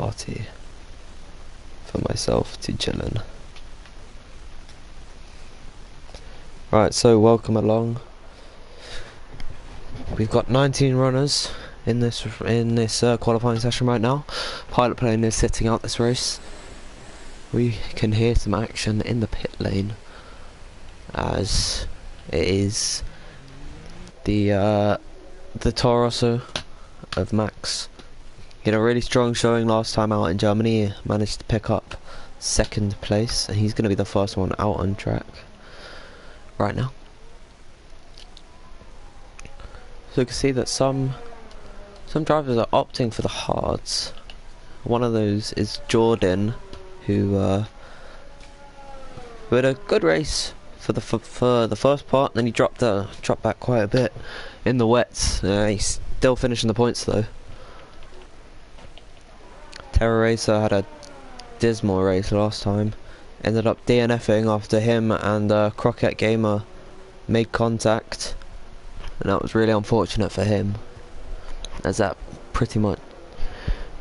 party for myself to chillin'. Right, so welcome along. We've got 19 runners in this qualifying session right now. Pilot plane is sitting out this race. We can hear some action in the pit lane as it is the Toro Rosso of Max. He had a really strong showing last time out in Germany. He managed to pick up second place, and he's going to be the first one out on track right now. So you can see that some drivers are opting for the hards. One of those is Jordan, who had a good race for the first part, and then he dropped back quite a bit in the wets. He's still finishing the points though. Terror Racer had a dismal race last time. Ended up DNFing after him and Crockett Gamer made contact, and that was really unfortunate for him, as that pretty much,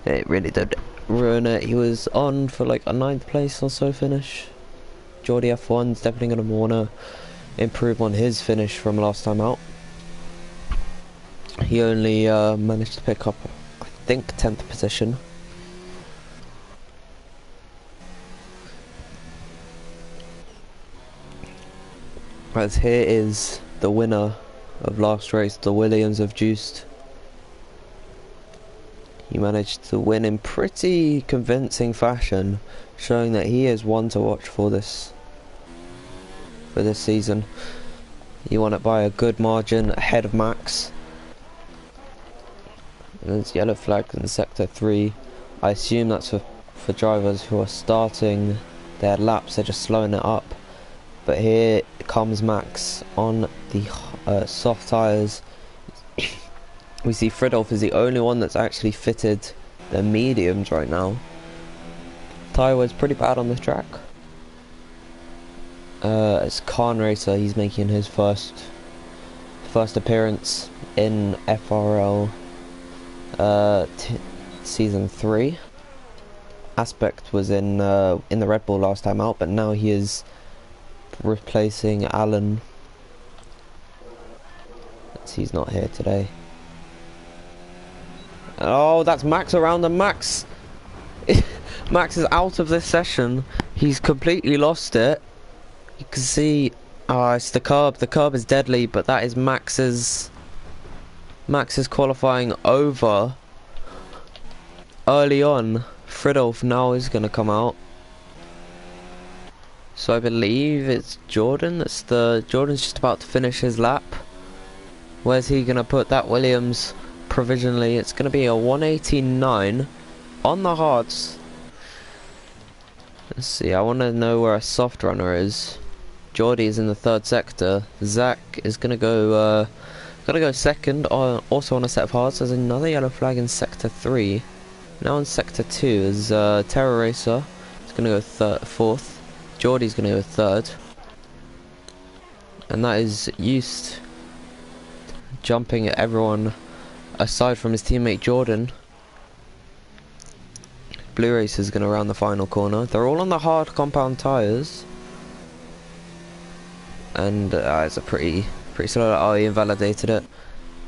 it really did ruin it. He was on for like a 9th place or so finish. Geordie F1's definitely going to want to improve on his finish from last time out. He only managed to pick up, I think, 10th position. As here is the winner of last race, the Williams of Juiced. He managed to win in pretty convincing fashion, showing that he is one to watch for this season. He won it by a good margin ahead of Max. And there's yellow flag in sector 3. I assume that's for drivers who are starting their laps, they're just slowing it up. But here comes Max on the soft tyres. We see Frl is the only one that's actually fitted the mediums right now. Tyre wear's pretty bad on this track. It's Khan Racer. He's making his first appearance in FRL season 3. Aspect was in the Red Bull last time out, but now he is replacing Alan. He's not here today. Oh, that's Max around them. Max Max is out of this session. He's completely lost it. You can see it's the curb. The curb is deadly, but that is Max's qualifying over early on. Frl now is going to come out. So I believe it's Jordan. Jordan's just about to finish his lap. Where's he gonna put that Williams provisionally? It's gonna be a 189 on the hards. Let's see. I want to know where a soft runner is. Geordie is in the 3rd sector. Zach is gonna go second. Also on a set of hards. There's another yellow flag in sector 3. Now in sector 2 is Terror Racer. It's gonna go 4th. Geordie's going to go 3rd, and that is Eust jumping at everyone aside from his teammate Jordan. Blue Race is going to round the final corner. They're all on the hard compound tyres, and it's a pretty slow. Oh, he invalidated it.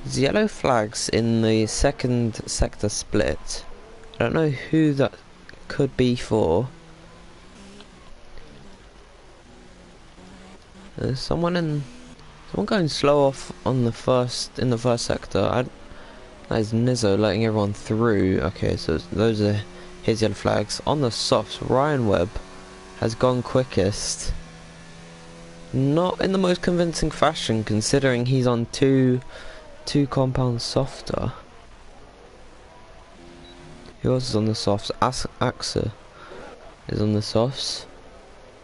There's yellow flags in the 2nd sector split. I don't know who that could be for. There's someone going slow off on the first sector. That is Nizzo letting everyone through. Okay, so those are his yellow flags. On the softs, Ryan Webb has gone quickest. Not in the most convincing fashion, considering he's on two compounds softer. Who else is on the softs? Axa is on the softs.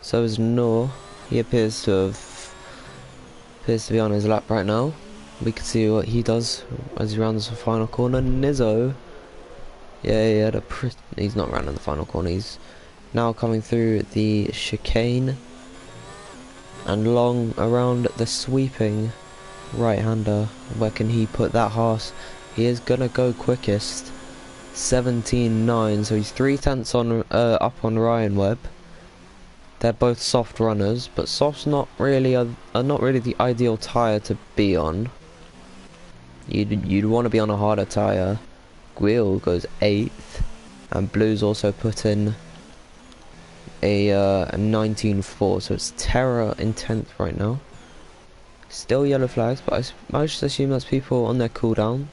So is Noor. He appears to be on his lap right now. We can see what he does as he rounds the final corner. Nizzo, yeah, he's not rounding the final corner. He's now coming through the chicane and long around the sweeping right-hander. Where can he put that horse? He is gonna go quickest. 17.9, so he's 3 tenths on up on Ryan Webb. They're both soft runners, but soft's not really not really the ideal tyre to be on. You'd want to be on a harder tyre. Guil goes 8th, and Blue's also put in a 19.4, so it's Terra in 10th right now. Still yellow flags, but I just assume that's people on their cooldown.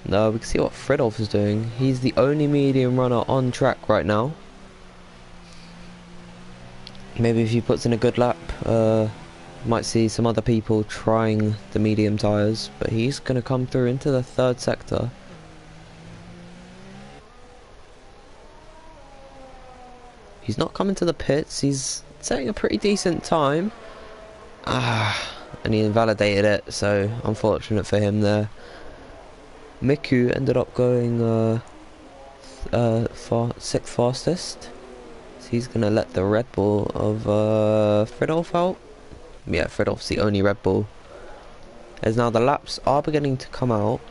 No, we can see what Fridolf is doing. He's the only medium runner on track right now. Maybe if he puts in a good lap, might see some other people trying the medium tyres, but he's going to come through into the 3rd sector. He's not coming to the pits, he's setting a pretty decent time. And he invalidated it, so unfortunate for him there. Miku ended up going 6th fastest. So he's going to let the Red Bull of Fridolf out. Yeah, Fridolf's the only Red Bull. As now the laps are beginning to come out.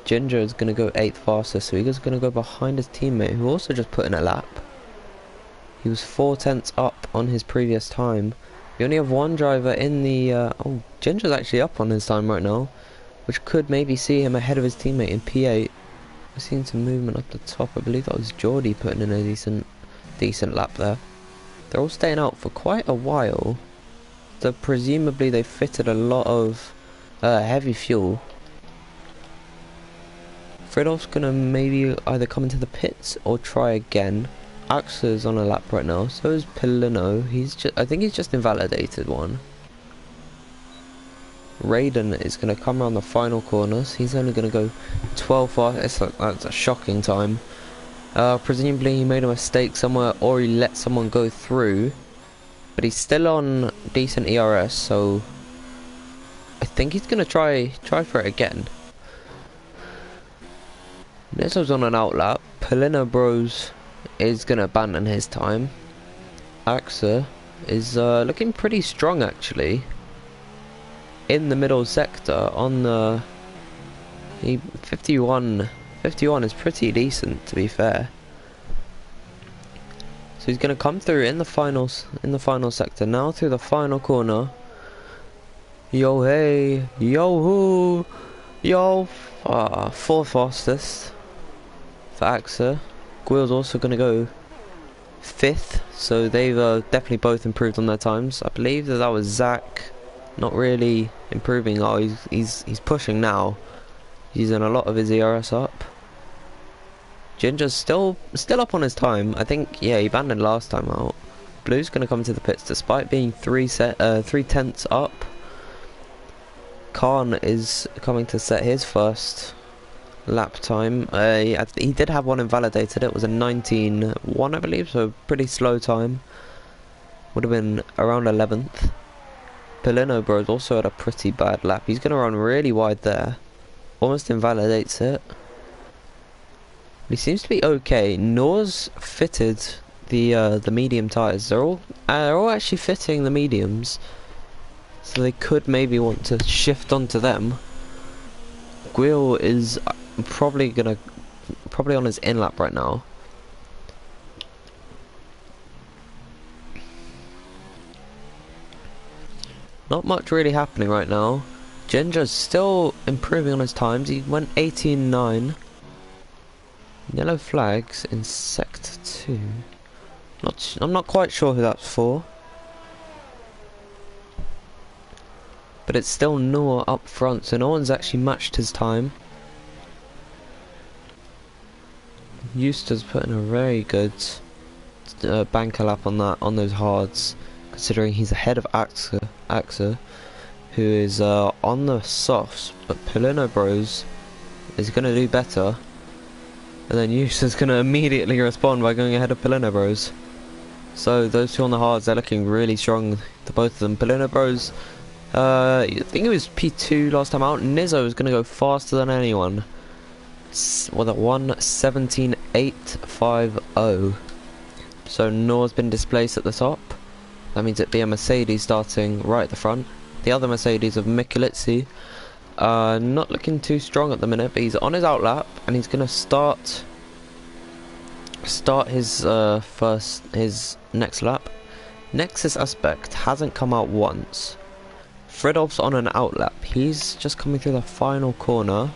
Ginger is going to go 8th fastest, so he's going to go behind his teammate, who also just put in a lap. He was 4 tenths up on his previous time. We only have one driver in the... oh, Ginger's actually up on his time right now, which could maybe see him ahead of his teammate in P8. We're seeing some movement up the top. I believe that was Geordie putting in a decent lap there. They're all staying out for quite a while. So presumably they fitted a lot of heavy fuel. Fridolf's gonna maybe either come into the pits or try again. Axel's on a lap right now, so is Pilino. I think he's just invalidated one. Raiden is going to come around the final corners. He's only going to go 12 fast. That's a shocking time. Presumably he made a mistake somewhere, or he let someone go through. But he's still on decent ERS, so I think he's going to try for it again. Nizzo's on an outlap. Polino Bros is going to abandon his time. Axa is looking pretty strong actually. In the middle sector on the 51 is pretty decent, to be fair. So he's going to come through in the final sector now, through the final corner. Yo hey, yo hoo, yo 4th fastest for Axa. Guil's also going to go 5th, so they've definitely both improved on their times. I believe that was Zach. Not really improving. Oh, he's pushing now. He's using a lot of his ERS up. Ginger's still up on his time. I think, yeah, he abandoned last time out. Blue's gonna come into the pits despite being 3 tenths up. Khan is coming to set his first lap time. He did have one invalidated. It was a 19.1, I believe, so pretty slow time. Would have been around 11th. Polino Bros also had a pretty bad lap. He's going to run really wide there. Almost invalidates it. He seems to be okay. Nor's fitted the medium tyres. They're all actually fitting the mediums. So they could maybe want to shift onto them. Guil is probably on his in lap right now. Not much really happening right now. Ginger's still improving on his times. He went 18.9. Yellow flags in sector 2. I'm not quite sure who that's for. But it's still Noah up front, so no one's actually matched his time. Eustace putting a very good banker lap on those hards, considering he's ahead of Axa, who is on the softs, but Polino Bros is going to do better. And then Eustace is going to immediately respond by going ahead of Polino Bros. So those two on the hards, they're looking really strong, to both of them. Polino Bros, I think it was P2 last time out. Nizzo is going to go faster than anyone. With a 1:17.850. So Nor's been displaced at the top. That means it'd be a Mercedes starting right at the front. The other Mercedes of Mikulitsi Not looking too strong at the minute, but he's on his outlap and he's gonna start his his next lap. Nexus Aspect hasn't come out once. Fridolf's on an outlap. He's just coming through the final corner,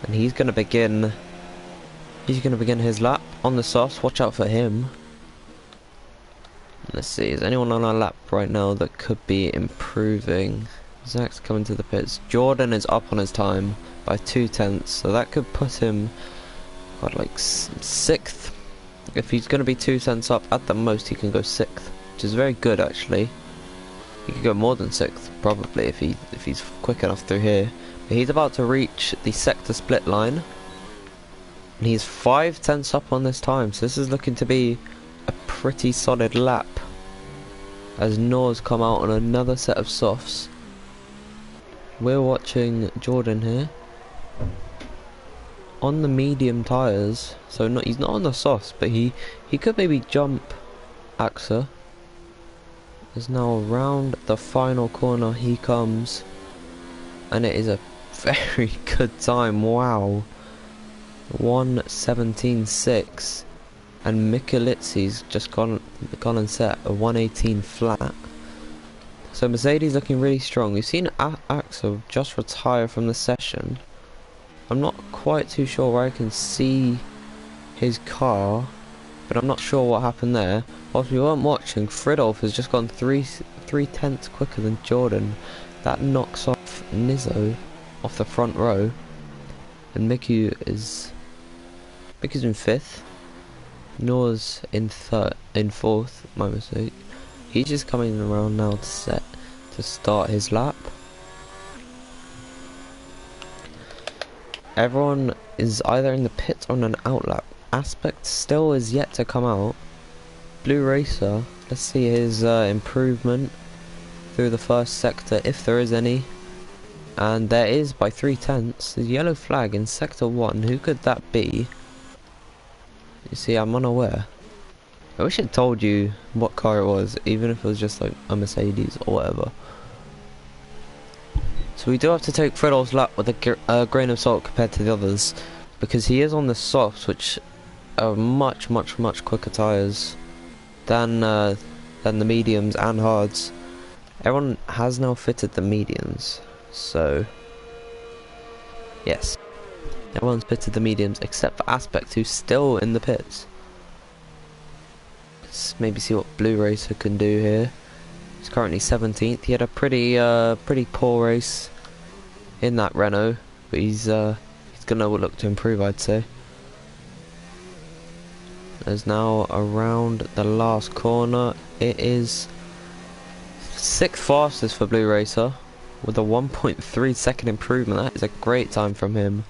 and he's gonna begin his lap on the softs. Watch out for him. Let's see, is anyone on our lap right now that could be improving? Zach's coming to the pits. Jordan is up on his time by 2/10, so that could put him at like 6th. If he's going to be 2 cents up, at the most he can go 6th, which is very good actually. He could go more than 6th probably if he's quick enough through here. But he's about to reach the sector split line, and he's 5/10 up on this time, so this is looking to be a pretty solid lap. As Nor's come out on another set of softs. We're watching Jordan here on the medium tyres, so he's not on the softs, but he could maybe jump AXA. Is now around the final corner he comes, and it is a very good time. Wow, 1:17.6, and Mikulitsy's just gone and set a 1:18 flat. So Mercedes looking really strong. We've seen AXA just retire from the session. I'm not quite too sure where I can see his car, but I'm not sure what happened there. Whilst we weren't watching, Fridolf has just gone 3/10 quicker than Jordan. That knocks off Nizzo off the front row, and Miku is in 5th. Nor's in 4th. My mistake. He's just coming around now to start his lap. Everyone is either in the pit or on an outlap. Aspect still is yet to come out. Blue Racer, let's see his improvement through the first sector, if there is any. And there is by 3/10. The yellow flag in sector 1. Who could that be? You see, I'm unaware. I wish it told you what car it was, even if it was just like a Mercedes or whatever. So we do have to take Fridolf's lap with a grain of salt compared to the others, because he is on the softs, which are much quicker tyres than the mediums and hards. Everyone has now fitted the mediums, so yes, everyone's fitted the mediums except for Aspect, who's still in the pits. Let's maybe see what Blue Racer can do here. He's currently 17th. He had a pretty poor race in that Renault, but he's gonna look to improve, I'd say. There's now around the last corner. It is 6th fastest for Blue Racer with a 1.3 second improvement. That is a great time from him.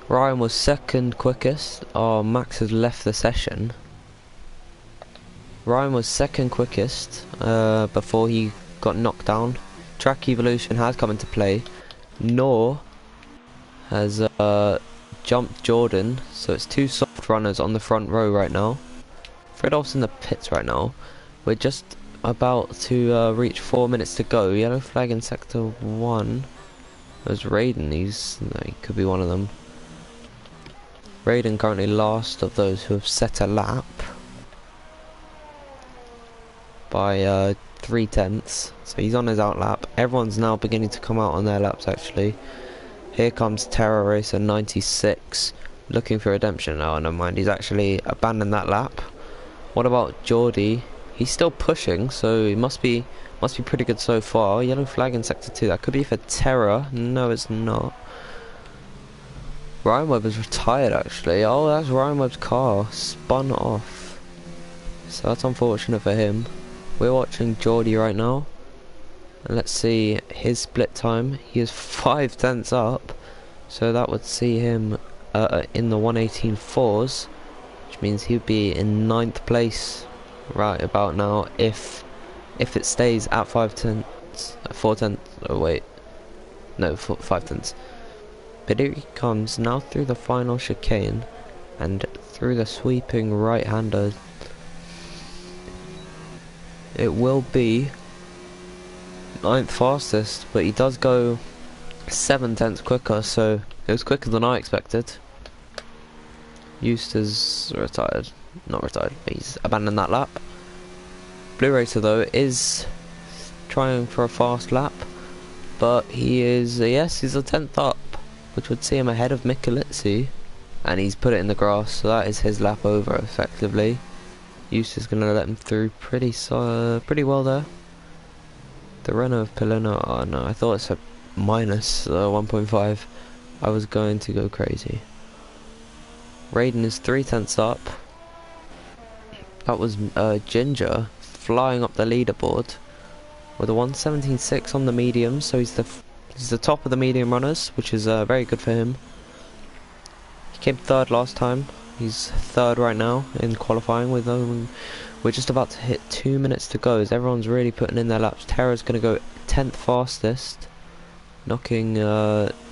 Ryan was 2nd quickest. Oh, Max has left the session. Ryan was 2nd quickest before he got knocked down. Track evolution has come into play. Nor has jumped Jordan, so it's 2 soft runners on the front row right now. Fridolf's in the pits right now. We're just about to reach 4 minutes to go. Yellow flag in sector 1. There's Raiden. He could be one of them. Raiden currently last of those who have set a lap by 3/10, so he's on his outlap. Everyone's now beginning to come out on their laps actually. Here comes Terror Racer 96 looking for redemption. Oh, never mind, he's actually abandoned that lap. What about Geordie? He's still pushing, so he must be pretty good so far. Yellow flag in sector 2. That could be for Terror. No, it's not. Ryan Webb is retired actually. Oh, that's Ryan Webb's car spun off, so that's unfortunate for him. We're watching Geordie right now, and let's see his split time. He is 5/10 up, so that would see him in the 1:18.4s, which means he'd be in 9th place right about now if it stays at 5/10, 4/10. Oh wait, no, 5/10. But here he comes now through the final chicane and through the sweeping right-hander. It will be ninth fastest, but he does go 7 tenths quicker, so it was quicker than I expected. Eustace retired. Not retired, but he's abandoned that lap. Blue Racer though is trying for a fast lap, but he is, yes, he's a 10th up, which would see him ahead of Michelizzi, and he's put it in the grass, so that is his lap over effectively. Eustace is going to let him through pretty well there. The Renault of Pilino, oh no, I thought it's a minus 1.5. I was going to go crazy. Raiden is 3 tenths up. That was Ginger flying up the leaderboard with a 1:17.6 on the medium, so he's the top of the medium runners, which is very good for him. He came third last time. He's third right now in qualifying. We're just about to hit 2 minutes to go as everyone's really putting in their laps. Terra's going to go 10th fastest, knocking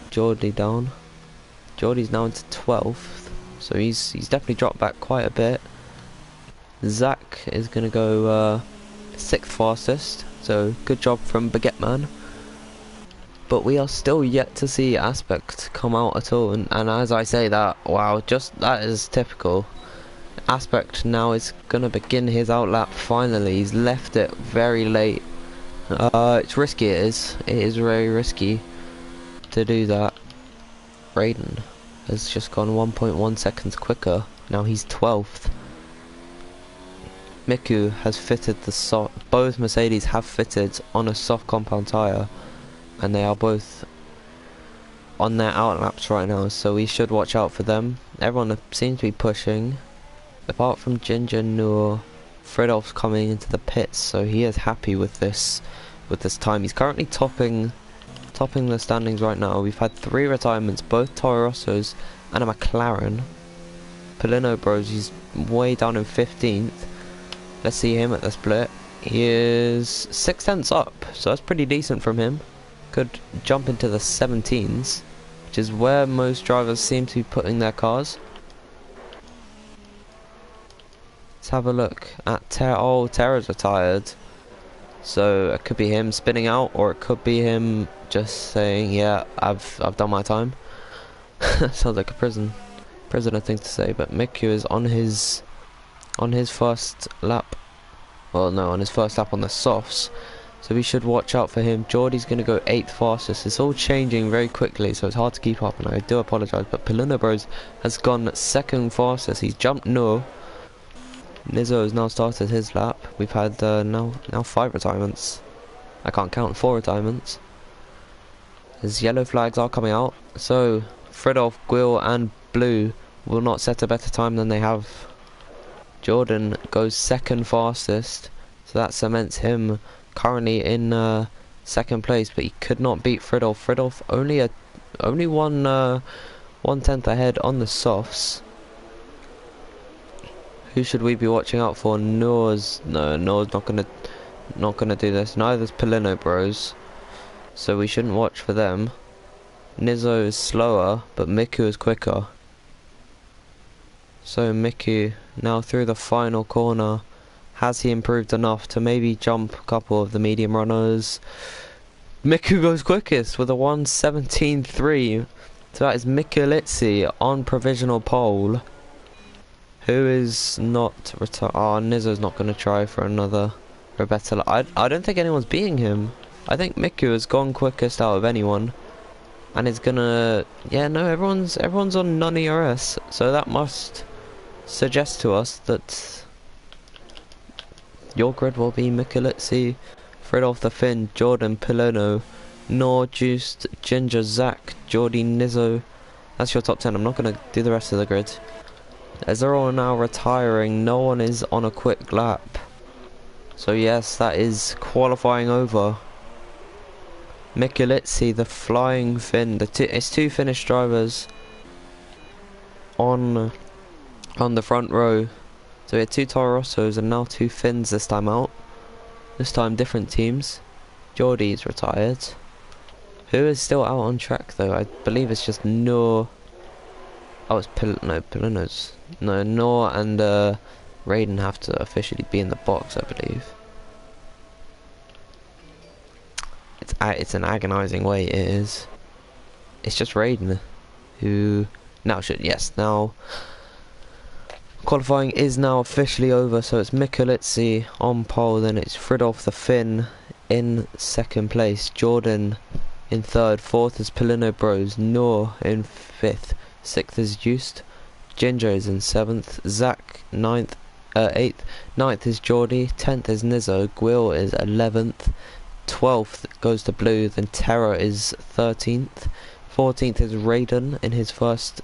Geordie down. Geordie's now into 12th, so he's definitely dropped back quite a bit. Zach is going to go 6th fastest, so good job from Baguette Man. But we are still yet to see Aspect come out at all, and as I say that, wow, just that is typical. Aspect now is going to begin his outlap finally. He's left it very late. It's risky, it is very risky to do that. Raiden has just gone 1.1 seconds quicker, now he's 12th. Miku has fitted both Mercedes have fitted on a soft compound tyre, and they are both on their outlaps right now, so we should watch out for them. Everyone seems to be pushing, apart from Ginger Noor. Fridolf's coming into the pits, so he is happy with this time. He's currently topping the standings right now. We've had 3 retirements, both Toro Rossos and a McLaren. Polino Bros, he's way down in 15th. Let's see him at the split. He is 6 tenths up, so that's pretty decent from him. Could jump into the 17s, which is where most drivers seem to be putting their cars. Let's have a look at Terra's retired, so it could be him spinning out, or it could be him just saying, yeah, I've done my time. Sounds like a prisoner thing to say. But Miku is on his first lap. Well, no, on his first lap on the softs, so we should watch out for him. Geordie's going to go 8th fastest. It's all changing very quickly, so it's hard to keep up, and I do apologise. But Polino Bros has gone 2nd fastest. He's jumped Noor. Nizzo has now started his lap. We've had now 5 retirements. I can't count 4 retirements. His yellow flags are coming out, so Fridolf, Gwil and Blue will not set a better time than they have. Jordan goes 2nd fastest, so that cements him currently in 2nd place, but he could not beat Fridolf. Fridolf only 1/10 ahead on the softs. Who should we be watching out for? Noor's not gonna do this. Neither's Polino Bros, so we shouldn't watch for them. Nizzo is slower, but Miku is quicker. So Miku now through the final corner. Has he improved enough to maybe jump a couple of the medium runners? Miku goes quickest with a 1:17.3. So that is Michelizzi on provisional pole. Who is not retired? Oh, Nizzo's not going to try for a better lap. I don't think anyone's beating him. I think Miku has gone quickest out of anyone, and is gonna. Yeah, no, everyone's on non-ERS, so that must suggest to us that your grid will be Michelizzi, Fridolf the Finn, Jordan, Pilono, Noor, Juiced, Ginger, Zach, Geordie, Nizzo. That's your top 10. I'm not going to do the rest of the grid, as they're all now retiring. No one is on a quick lap. So yes, that is qualifying over. Michelizzi, the Flying Finn. It's 2 Finnish drivers on the front row. So we had 2 Toro Rossos and now 2 Finns this time out. This time different teams. Geordie's retired. Who is still out on track though? I believe it's just Noor. Oh, it's Pilino's. No, Noor and Raiden have to officially be in the box, I believe. it's an agonising wait. It is. It's just Raiden, who now should now. Qualifying is now officially over, so it's Mikulicki on pole, then it's Fridolf the Finn in second place, Jordan in third, fourth is Polino Bros, Noor in fifth, sixth is Just, Ginger is in seventh, Zach eighth, ninth is Geordie, 10th is Nizzo, Gwil is 11th, 12th goes to Blue, then Terror is 13th, 14th is Raiden in his first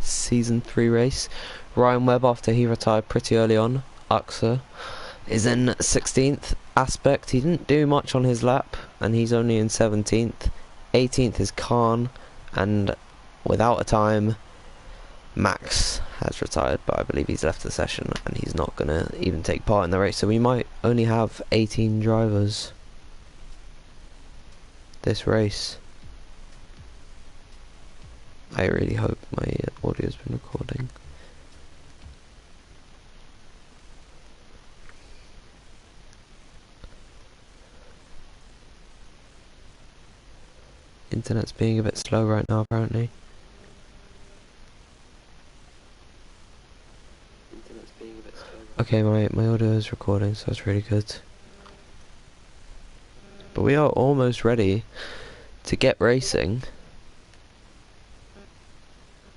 season 3 race. Ryan Webb, after he retired pretty early on, Uxa, is in 16th. Aspect, he didn't do much on his lap, and he's only in 17th. 18th is Khan, and without a time, Max has retired, but I believe he's left the session, and he's not going to even take part in the race, so we might only have 18 drivers this race. I really hope my audio's been recording. Internet's being a bit slow right now, apparently. Okay, my audio is recording, so that's really good. But we are almost ready to get racing.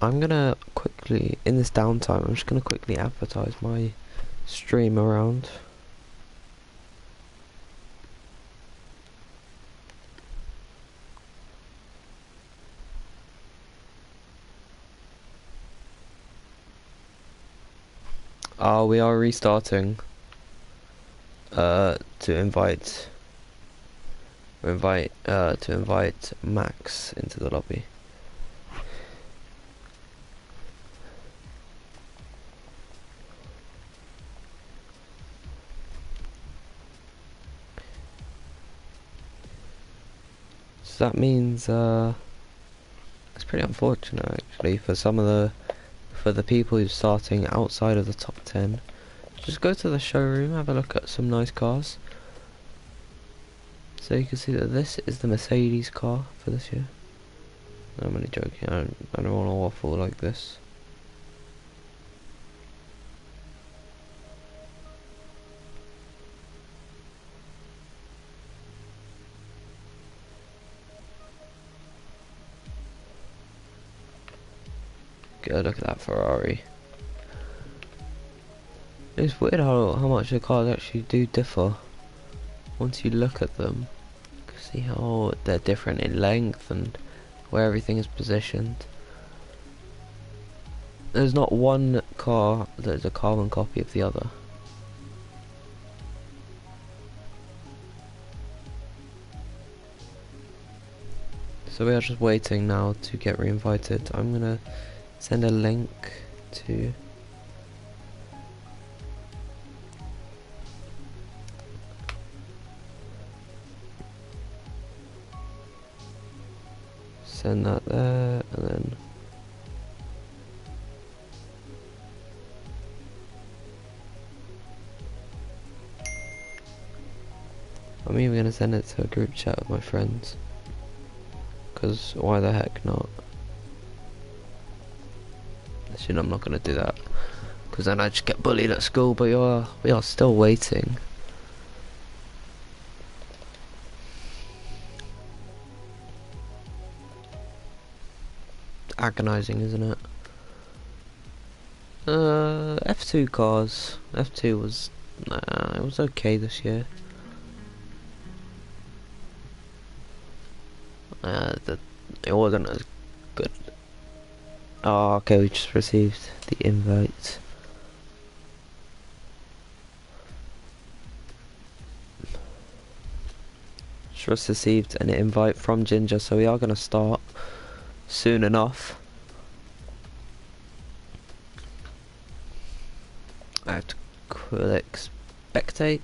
I'm gonna quickly, in this downtime, I'm just gonna quickly advertise my stream around. We are restarting to invite Max into the lobby. So that means it's pretty unfortunate actually for the people who's starting outside of the top 10. Just go to the showroom, have a look at some nice cars. So you can see that this is the Mercedes car for this year. No, I'm only joking, I don't want to waffle like this. Go look at that Ferrari. It's weird how much the cars actually do differ once you look at them. You can see how they're different in length and where everything is positioned. There's not one car that is a carbon copy of the other. So we are just waiting now to get re-invited. I'm gonna send a link to send that there, and then I'm even gonna send it to a group chat with my friends, because why the heck not? Actually, I'm not gonna do that, because then I just get bullied at school. But we are still waiting. Agonizing, isn't it? F2 cars. F2 was it was okay this year. It wasn't as good. Oh, okay, we just received the invite. Just received an invite from Ginger, so we are gonna start soon enough. I have to click spectate,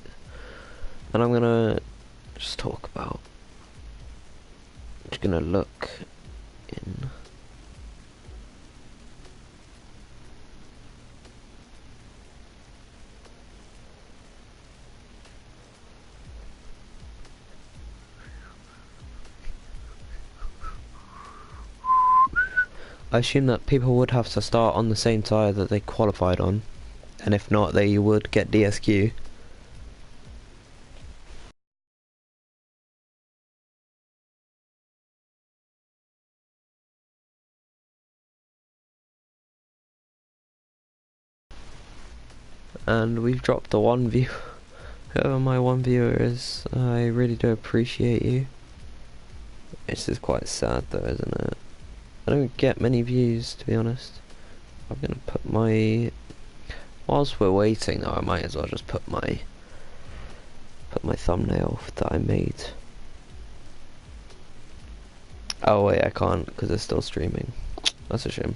and I'm gonna just talk about. Just gonna look in. I assume that people would have to start on the same tire that they qualified on, and if not, they would get DSQ. And we've dropped the one view. Whoever my one viewer is, I really do appreciate you. This is quite sad though, isn't it? I don't get many views, to be honest. I'm gonna put my... Whilst we're waiting though, I might as well just put my thumbnail that I made. Oh wait, I can't because it's still streaming. That's a shame.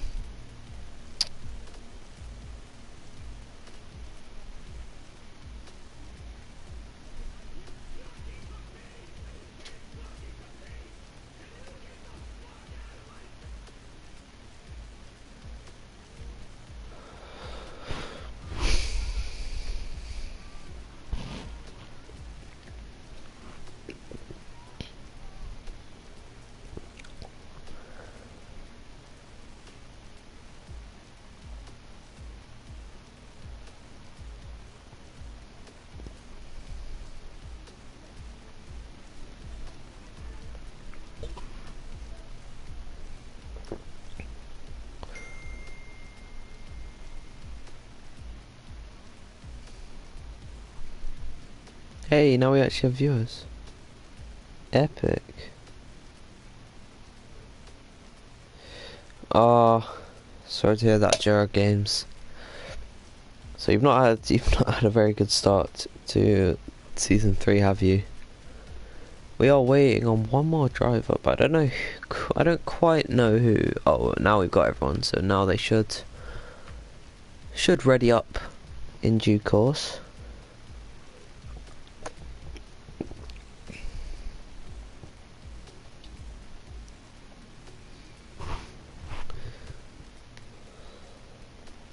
Hey, now we actually have viewers. Epic. Oh, sorry to hear that, Gerard Games. So you've not had a very good start to season 3, have you? We are waiting on one more driver, but I don't quite know who. Oh, now we've got everyone, so now they should ready up in due course.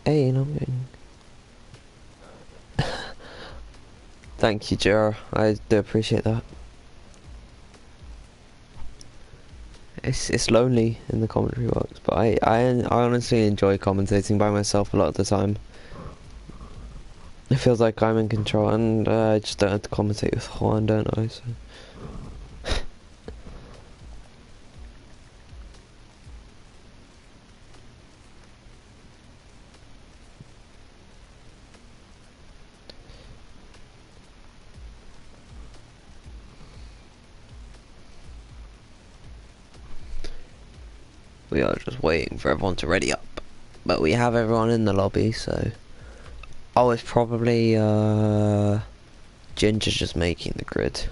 Hey, and I'm getting... Thank you, Jar. I do appreciate that. It's lonely in the commentary box, but I honestly enjoy commentating by myself a lot of the time. It feels like I'm in control, and I just don't have to commentate with Juan, don't I? So. We are just waiting for everyone to ready up, but we have everyone in the lobby, so... Oh, it's probably, Ginger just making the grid.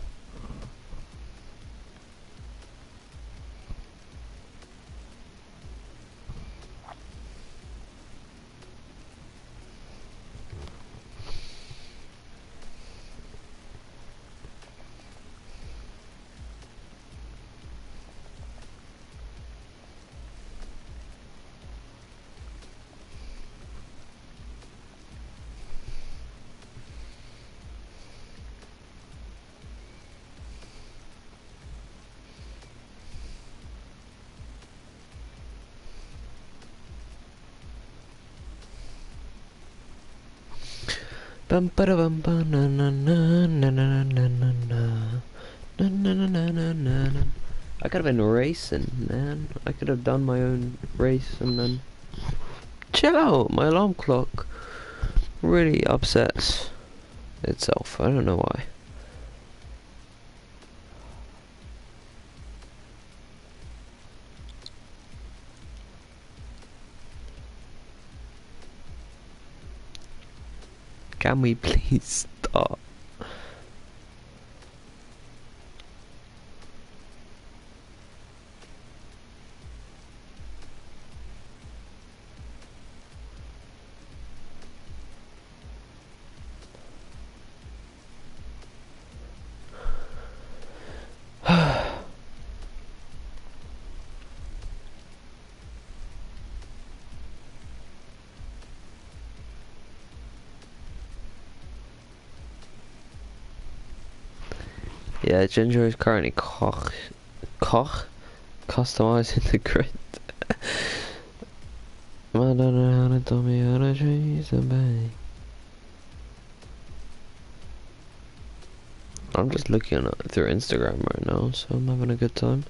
Bum ba da bum ba na na na na na na na na na na na na na na. I could have been racing, man. I could have done my own race and then... Chill out! My alarm clock really upsets itself. I don't know why. Can we please stop? Yeah, Ginger is currently customizing the grid. I don't know how to tell me how to treat somebody. I'm just looking at through Instagram right now, so I'm having a good time.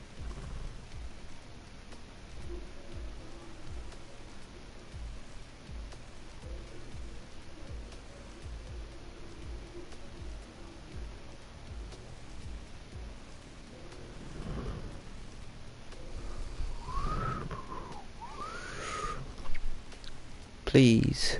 Please.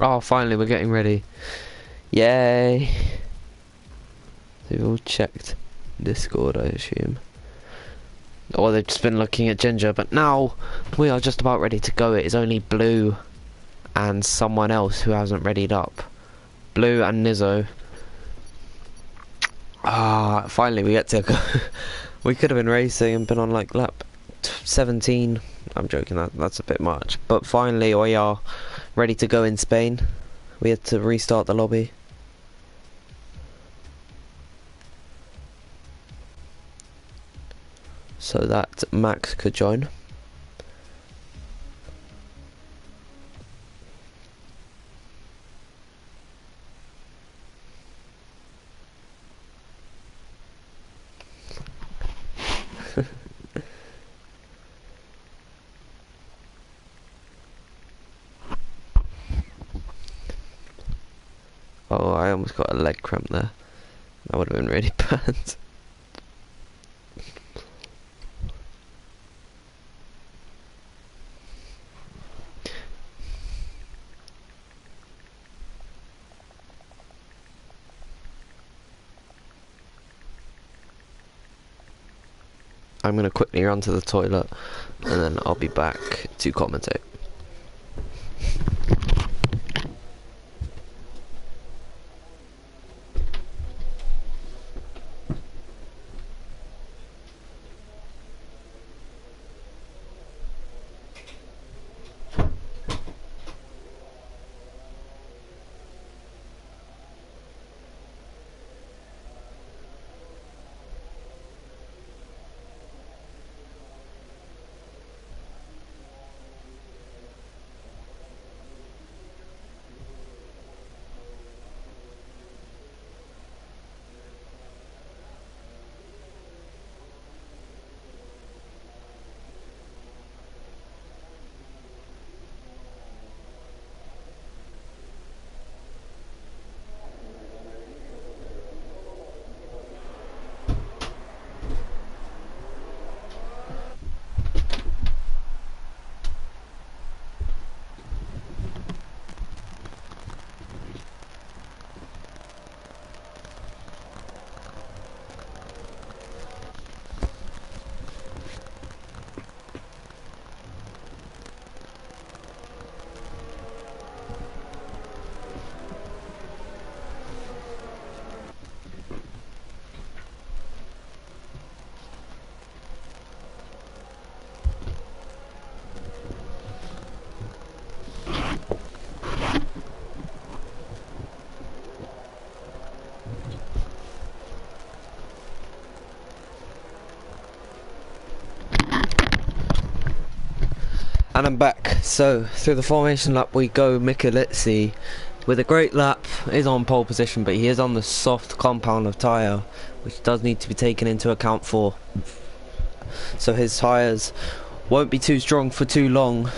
Oh, finally, we're getting ready. Yay! They've all checked Discord, I assume. Or they've just been looking at Ginger, but now we are just about ready to go. It is only Blue and someone else who hasn't readied up. Blue and Nizzo. Ah, finally we get to go. We could have been racing and been on like lap 17. I'm joking, that's a bit much. But finally we are ready to go in Spain. We had to restart the lobby. So that Max could join. Oh, I almost got a leg cramp there. That would have been really bad. I'm going to quickly run to the toilet and then I'll be back to commentate. And I'm back. So, through the formation lap we go. Mikelitsi, with a great lap, is on pole position, but he is on the soft compound of tyre, which does need to be taken into account for. So his tyres won't be too strong for too long.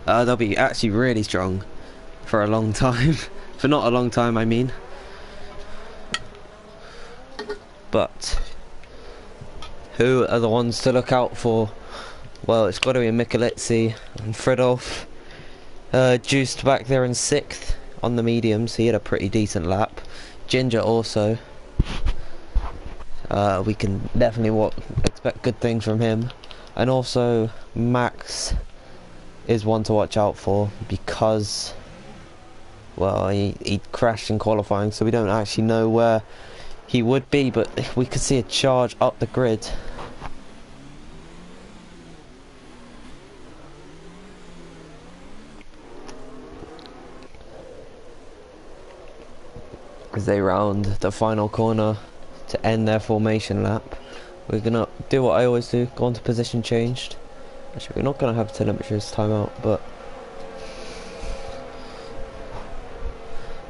They'll be actually really strong for a long time. For not a long time, I mean. But who are the ones to look out for? Well, it's got to be Mikelitsi and Frl. Juiced back there in 6th on the mediums. He had a pretty decent lap. Ginger also. We can definitely expect good things from him. And also Max is one to watch out for because, well, he crashed in qualifying, so we don't actually know where he would be, but we could see a charge up the grid. As they round the final corner to end their formation lap, we're gonna do what I always do, go on to position changed. Actually, we're not gonna have telemetry this time out, but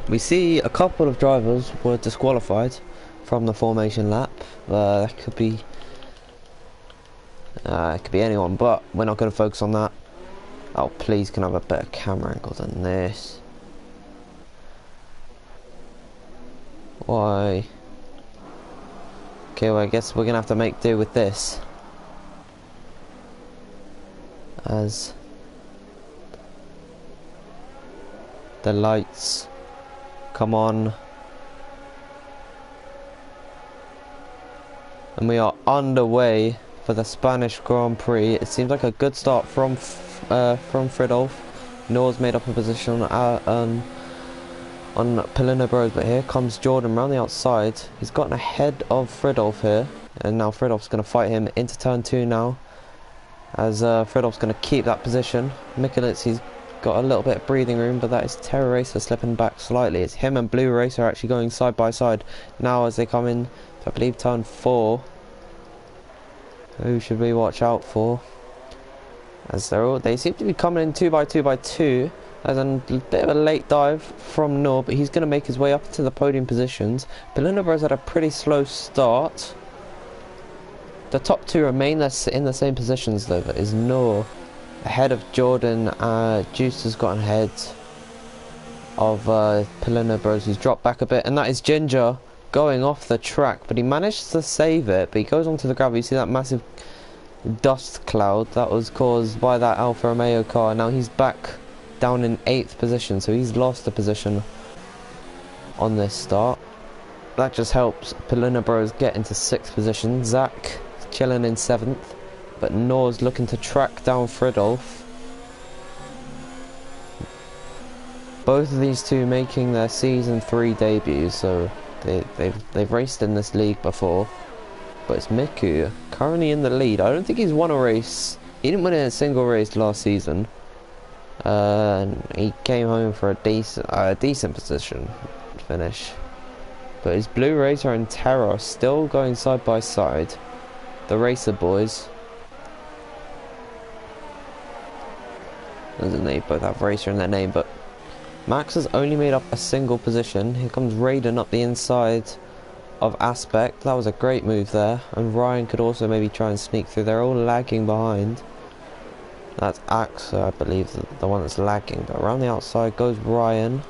we see a couple of drivers were disqualified from the formation lap. That could be it could be anyone, but we're not gonna focus on that. Oh, please, can I have a better camera angle than this? Why? Okay, well, I guess we're gonna have to make do with this. As the lights come on. And we are underway for the Spanish Grand Prix. It seems like a good start from Frl. Nor's made up a position on Polino Bros, but here comes Jordan around the outside. He's gotten ahead of Frl here, and now Frl's going to fight him into turn 2 now, as Frl's going to keep that position. Mikulit's got a little bit of breathing room, but that is Terror Racer slipping back slightly. It's him and Blue Racer actually going side by side now as they come in, I believe, turn 4. Who should we watch out for? As they seem to be coming in 2 by 2 by 2. There's a bit of a late dive from Nor, but he's going to make his way up to the podium positions. Polino Bros had a pretty slow start. The top 2 remain in the same positions though. That is Nor ahead of Jordan. Juice has gotten ahead of Polino Bros, who's dropped back a bit, and that is Ginger going off the track, but he managed to save it. But he goes onto the gravel. You see that massive dust cloud that was caused by that Alfa Romeo car. Now he's back down in 8th position, so he's lost a position on this start. That just helps Polino Bros get into 6th position. Zach chilling in 7th, but Nor's looking to track down Fridolf. Both of these two making their season 3 debuts, so they've raced in this league before. But it's Miku currently in the lead. I don't think he's won a race. He didn't win a single race last season. And he came home for a decent position finish. But his Blue Racer and Terror still going side by side. The Racer boys. Doesn't they both have Racer in their name, but Max has only made up a single position. Here comes Raiden up the inside of Aspect. That was a great move there. And Ryan could also maybe try and sneak through. They're all lagging behind. That's Axa, I believe, the one that's lagging. But around the outside goes Ryan.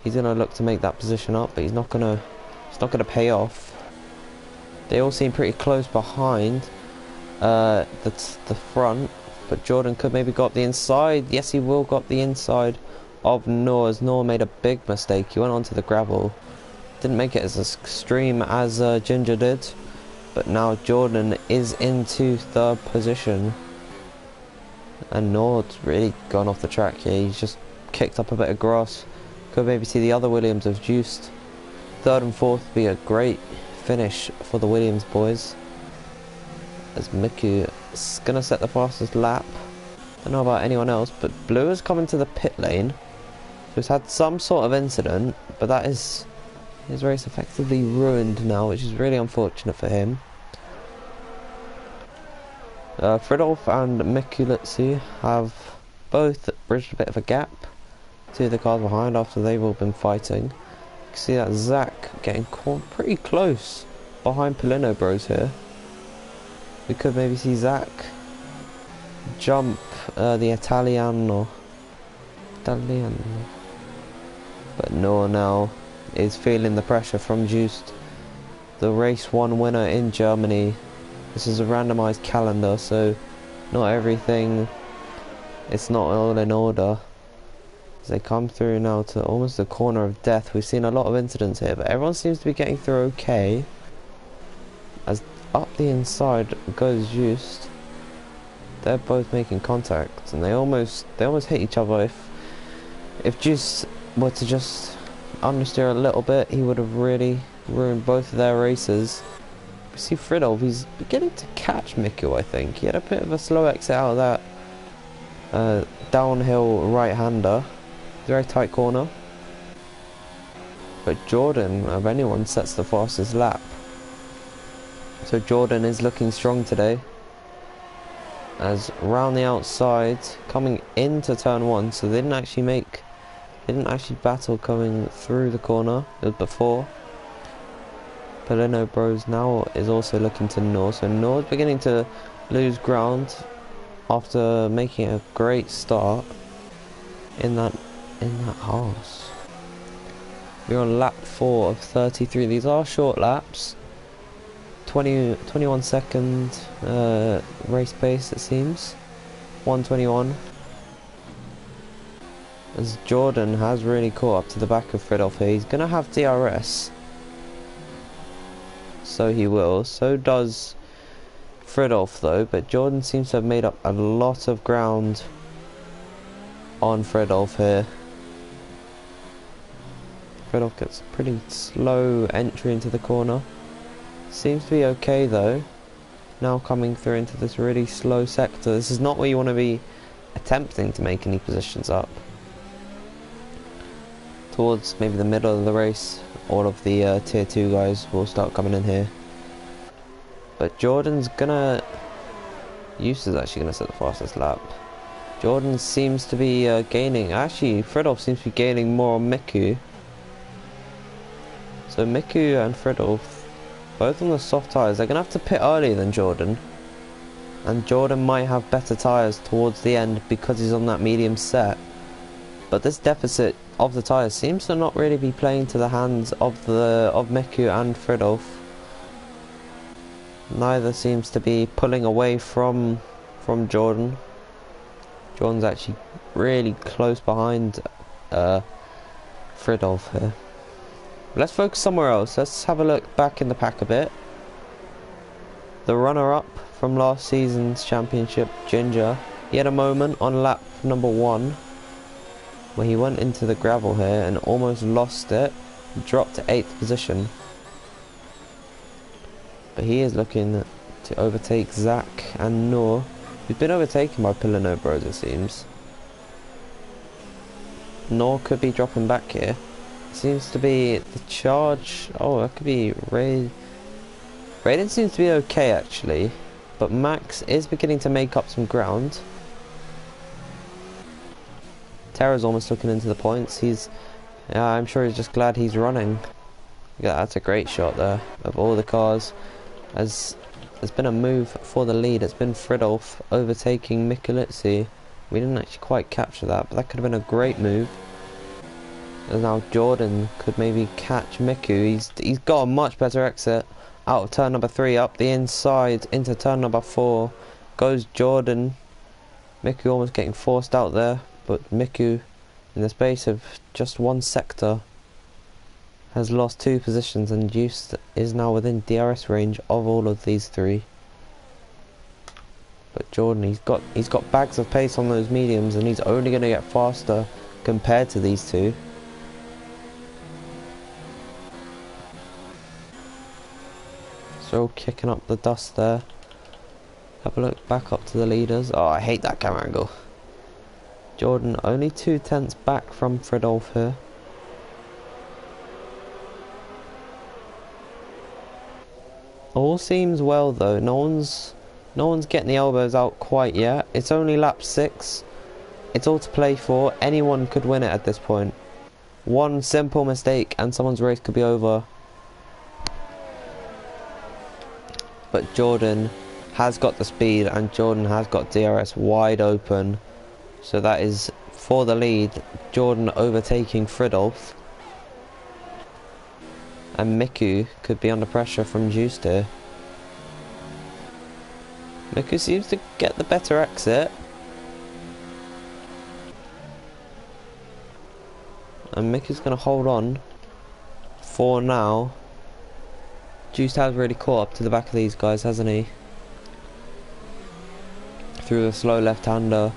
He's gonna look to make that position up, but it's not gonna pay off. They all seem pretty close behind the front, but Jordan could maybe go up the inside. Yes, he will go up the inside of Noor, as Noor made a big mistake. He went onto the gravel. Didn't make it as extreme as Ginger did, but now Jordan is into 3rd position. And Nord's really gone off the track here. He's just kicked up a bit of grass. Could maybe see the other Williams have juiced. 3rd and 4th would be a great finish for the Williams boys. As Miku is going to set the fastest lap. Don't know about anyone else, but Blue has come into the pit lane. Who's had some sort of incident, but that is his race effectively ruined now, which is really unfortunate for him. Fridolf and Mikulitsu have both bridged a bit of a gap to the cars behind after they've all been fighting. You can see that Zach getting pretty close behind Polino Bros here. We could maybe see Zach jump the Italiano. But Noor now is feeling the pressure from Juiced, the race 1 winner in Germany. This is a randomized calendar, so not everything, it's not all in order. As they come through now to almost the corner of death. We've seen a lot of incidents here, but everyone seems to be getting through okay. As up the inside goes Just. They're both making contact, and they almost hit each other. If Juice were to just understeer a little bit, he would have really ruined both of their races. We see Frl, he's beginning to catch Miku, I think. He had a bit of a slow exit out of that downhill right-hander. Very tight corner. But Jordan, of anyone, sets the fastest lap. So Jordan is looking strong today. As round the outside, coming into turn 1, so they didn't actually battle coming through the corner as before. Polino Bros now is also looking to Nor, so Nor's beginning to lose ground after making a great start in that horse. We're on lap 4 of 33. These are short laps. 21 second race pace, it seems. 1:21. As Jordan has really caught up to the back of Frl here. He's gonna have DRS. So he will. So does Frl though, but Jordan seems to have made up a lot of ground on Frl here. Frl gets a pretty slow entry into the corner. Seems to be okay though. Now coming through into this really slow sector. This is not where you want to be attempting to make any positions up. Towards maybe the middle of the race, all of the tier 2 guys will start coming in here. But Jordan's gonna... Eustace is actually gonna set the fastest lap. Jordan seems to be gaining... Actually, Frl seems to be gaining more on Miku. So Miku and Frl, both on the soft tyres. They're going to have to pit earlier than Jordan. And Jordan might have better tyres towards the end because he's on that medium set. But this deficit of the tyres seems to not really be playing to the hands of Miku and Frl. Neither seems to be pulling away from Jordan. Jordan's actually really close behind Frl here. Let's focus somewhere else. Let's have a look back in the pack a bit. The runner-up from last season's championship, Ginger, he had a moment on lap number 1 where he went into the gravel here and almost lost it. Dropped to 8th position. But he is looking to overtake Zach and Noor, who's been overtaken by Polino Bros, it seems. Noor could be dropping back here. Seems to be the charge. Oh, that could be Ray. Raiden seems to be okay actually, but Max is beginning to make up some ground. Terra's almost looking into the points. I'm sure he's just glad he's running. Yeah, that's a great shot there of all the cars. As there's been a move for the lead, it's been Frl overtaking Mikulitsi. We didn't actually quite capture that, but that could have been a great move. And now Jordan could maybe catch Miku. He's got a much better exit out of turn number 3, up the inside into turn number 4 goes Jordan. Miku almost getting forced out there, but Miku in the space of just one sector has lost 2 positions and is now within DRS range of all of these 3. But Jordan, he's got bags of pace on those mediums, and he's only going to get faster compared to these 2. So kicking up the dust there. Have a look back up to the leaders. Oh, I hate that camera angle. Jordan only 2 tenths back from Frl here. All seems well though. No one's getting the elbows out quite yet. It's only lap 6. It's all to play for. Anyone could win it at this point. One simple mistake and someone's race could be over. But Jordan has got the speed and Jordan has got DRS wide open. So that is for the lead. Jordan overtaking Frl. And Miku could be under pressure from Juiced here. Miku seems to get the better exit. and Mick is going to hold on for now. Juiced has really caught up to the back of these guys, hasn't he? Through the slow left-hander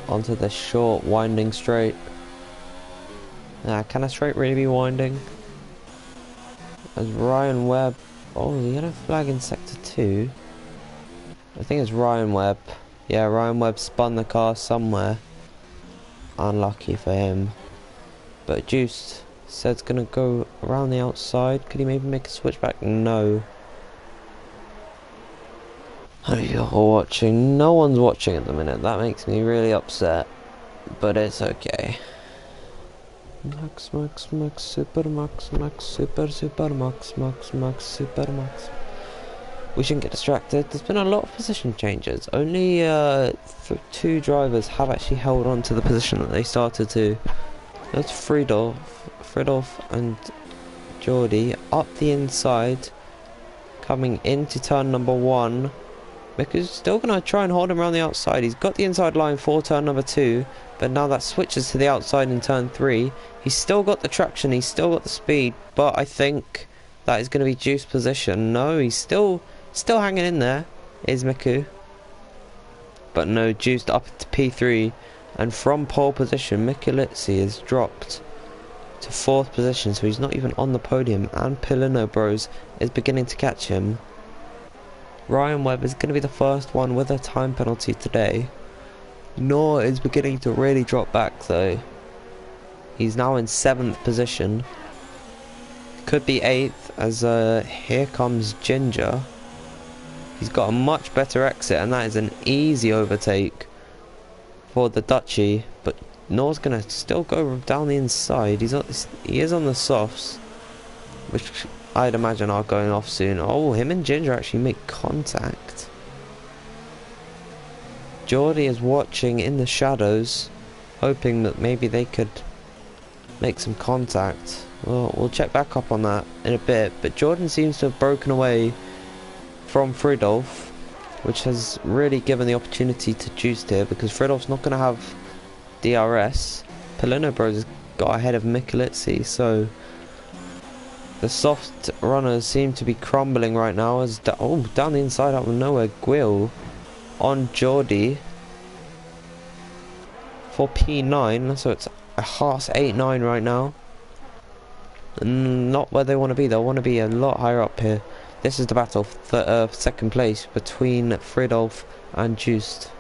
onto the short winding straight. Can a straight really be winding? As Ryan Webb... Oh, the yellow flag in sector 2. I think it's Ryan Webb. Yeah, Ryan Webb spun the car somewhere. Unlucky for him. But Juiced said it's going to go around the outside. Could he maybe make a switchback? No. Oh, you're watching. No one's watching at the minute. That makes me really upset. But it's okay. Max, super max, super max, super max. We shouldn't get distracted. There's been a lot of position changes. Only 2 drivers have actually held on to the position that they started to. That's Fridolf and Geordie up the inside, coming into turn number 1. Miku's still going to try and hold him around the outside. He's got the inside line for turn number 2, but now that switches to the outside in turn 3. He's still got the traction, he's still got the speed, but I think that is going to be Juice's position. No, he's still hanging in there, is Miku. But no, Juiced up to P3, and from pole position, Mikulitsi is dropped to 4th position, so he's not even on the podium, and Pilino Bros is beginning to catch him. Ryan Webb is going to be the first one with a time penalty today. Noor is beginning to really drop back though. He's now in 7th position. Could be 8th as here comes Ginger. He's got a much better exit, and that is an easy overtake for the Dutchie. But Noor's going to still go down the inside. He is on the softs, which I'd imagine are going off soon. Oh, him and Ginger actually make contact. Geordie is watching in the shadows, hoping that maybe they could make some contact. Well, we'll check back up on that in a bit, but Jordan seems to have broken away from Fridolf, which has really given the opportunity to Juiced here, because Fridolf's not going to have DRS. Pilino Bros got ahead of Mikulitsi, so the soft runners seem to be crumbling right now. As down the inside out of nowhere, Gwil on Geordie for P9, so it's a Haas 8-9 right now. Not where they want to be. They'll want to be a lot higher up here. This is the battle for 2nd place between Fridolf and Juiced.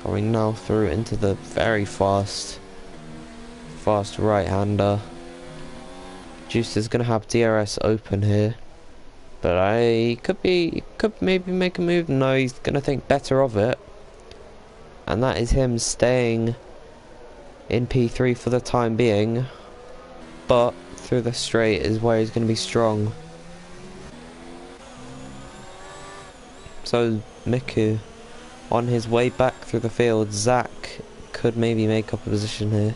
Going now through into the very fast right-hander. Juiced is going to have DRS open here, but could maybe make a move. No, he's going to think better of it, and that is him staying in P3 for the time being, but through the straight is where he's going to be strong. So Miku on his way back through the field. Zach could maybe make up a position here,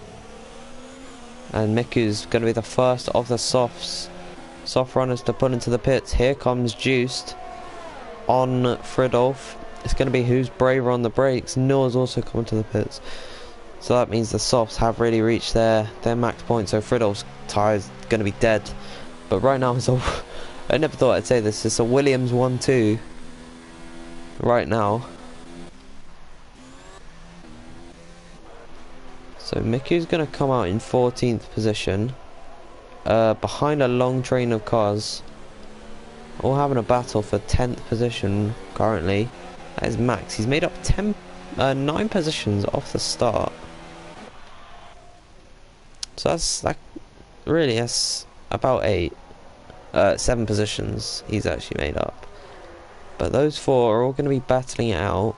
and Miku's going to be the first of the soft runners to put into the pits. Here comes Juiced on Fridolf. It's going to be who's braver on the brakes. Noah's also coming to the pits, so that means the softs have really reached their max point, so Fridolf's tyre is going to be dead. But right now, I never thought I'd say this, it's a Williams 1-2 right now. So Miku's going to come out in 14th position, behind a long train of cars, all having a battle for 10th position currently. That is Max. He's made up 9 positions off the start. So that's about 7 positions he's actually made up. But those 4 are all going to be battling it out,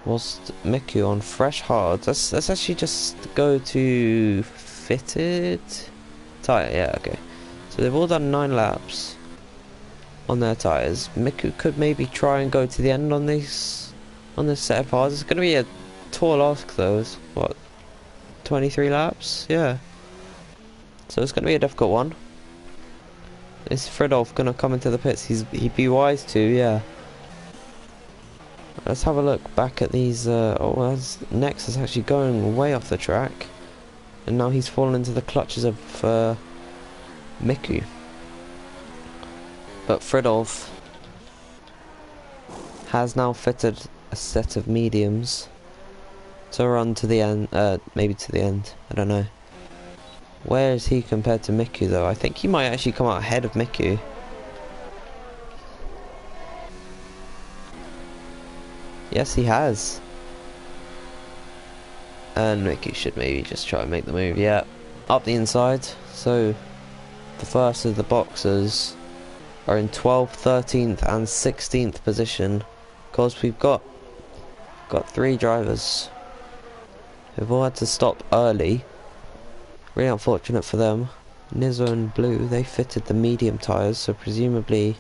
whilst Miku on fresh hards. Let's actually just go to fitted tyre. Yeah, okay. So they've all done 9 laps on their tyres. Miku could maybe try and go to the end on this set of hards. It's going to be a tall ask though. It's what, 23 laps? Yeah. So it's going to be a difficult one. Is Fridolf going to come into the pits? He'd be wise to, yeah. Let's have a look back at these. Nex is actually going way off the track, and now he's fallen into the clutches of Miku. But Fridolf has now fitted a set of mediums to run to the end. Maybe to the end. I don't know. Where is he compared to Miku though? I think he might actually come out ahead of Miku. Yes, he has. And Mickey should maybe just try and make the move. Yeah, up the inside. So the first of the boxers are in 12th, 13th and 16th position. Of course, we've got 3 drivers who've all had to stop early. Really unfortunate for them. Nizzo and Blue, they fitted the medium tyres, so presumably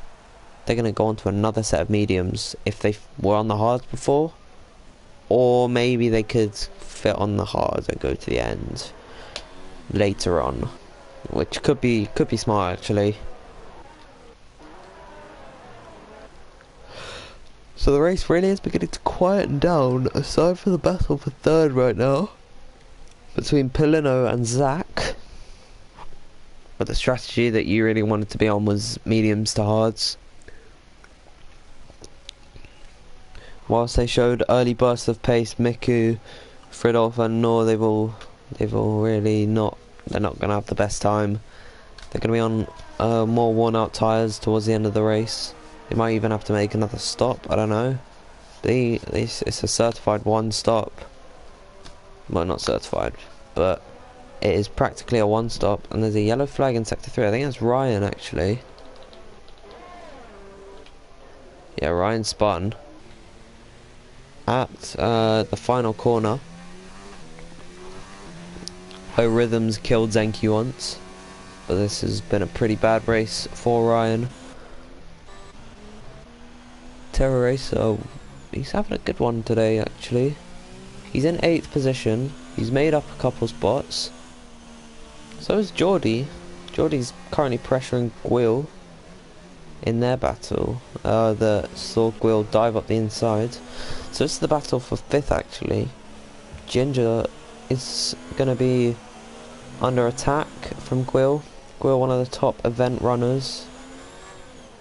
they're going to go on to another set of mediums if they were on the hards before. Or maybe they could fit on the hards and go to the end later on. Which could be smart actually. So the race really is beginning to quieten down, aside from the battle for third right now between Pilino and Zach. But the strategy that you really wanted to be on was mediums to hards. Whilst they showed early bursts of pace, Miku, Fridolf and Noor, they've all really not, they're not going to have the best time. They're going to be on more worn out tyres towards the end of the race. They might even have to make another stop, I don't know. It's a certified 1 stop. Well, not certified, but it is practically a 1 stop. And there's a yellow flag in sector 3. I think that's Ryan actually. Yeah, Ryan spun at the final corner. O Rhythms killed Zenki once, but this has been a pretty bad race for Ryan. Terror Racer, he's having a good one today actually. He's in 8th position, he's made up a couple spots. So is Geordie. Geordie's currently pressuring Gwil in their battle. That saw Gwil dive up the inside. So this is the battle for 5th actually. Ginger is going to be under attack from Gwil. Gwil, one of the top event runners.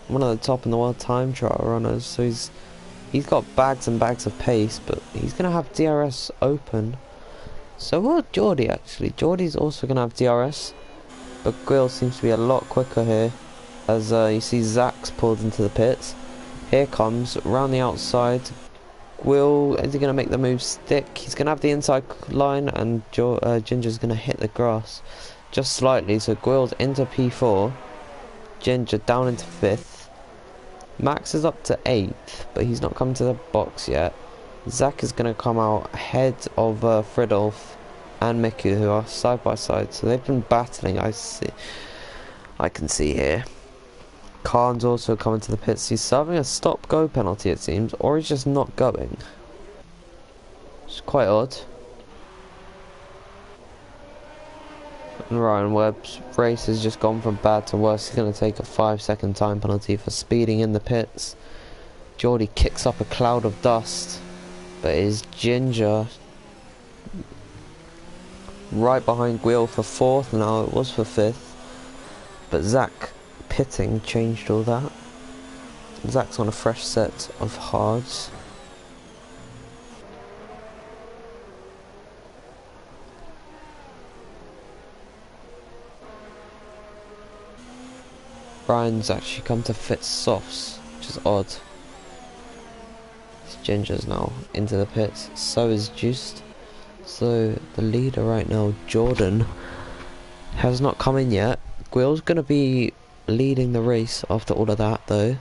One of the top in the world time trial runners. So he's got bags and bags of pace, but he's going to have DRS open. So will Geordie actually. Geordie's also going to have DRS. But Gwil seems to be a lot quicker here. As you see Zach's pulled into the pits. Here comes, round the outside. Gwil, is he going to make the move stick? He's going to have the inside line, and Ginger's going to hit the grass just slightly. So Gwil's into P4. Ginger down into 5th. Max is up to 8th, but he's not come to the box yet. Zach is going to come out ahead of Fridolf and Miku, who are side by side. So they've been battling, I can see here. Khan's also coming to the pits. He's serving a stop-go penalty, it seems, or he's just not going. It's quite odd. And Ryan Webb's race has just gone from bad to worse. He's going to take a 5-second time penalty for speeding in the pits. Geordie kicks up a cloud of dust, but is Ginger right behind Gwil for 4th now. It was for 5th, but Zach pitting changed all that. Zach's on a fresh set of hards. Ryan's actually come to fit softs, which is odd. Ginger's now into the pits, so is Juiced. So the leader right now, Jordan, has not come in yet. Gwil's going to be leading the race after all of that though,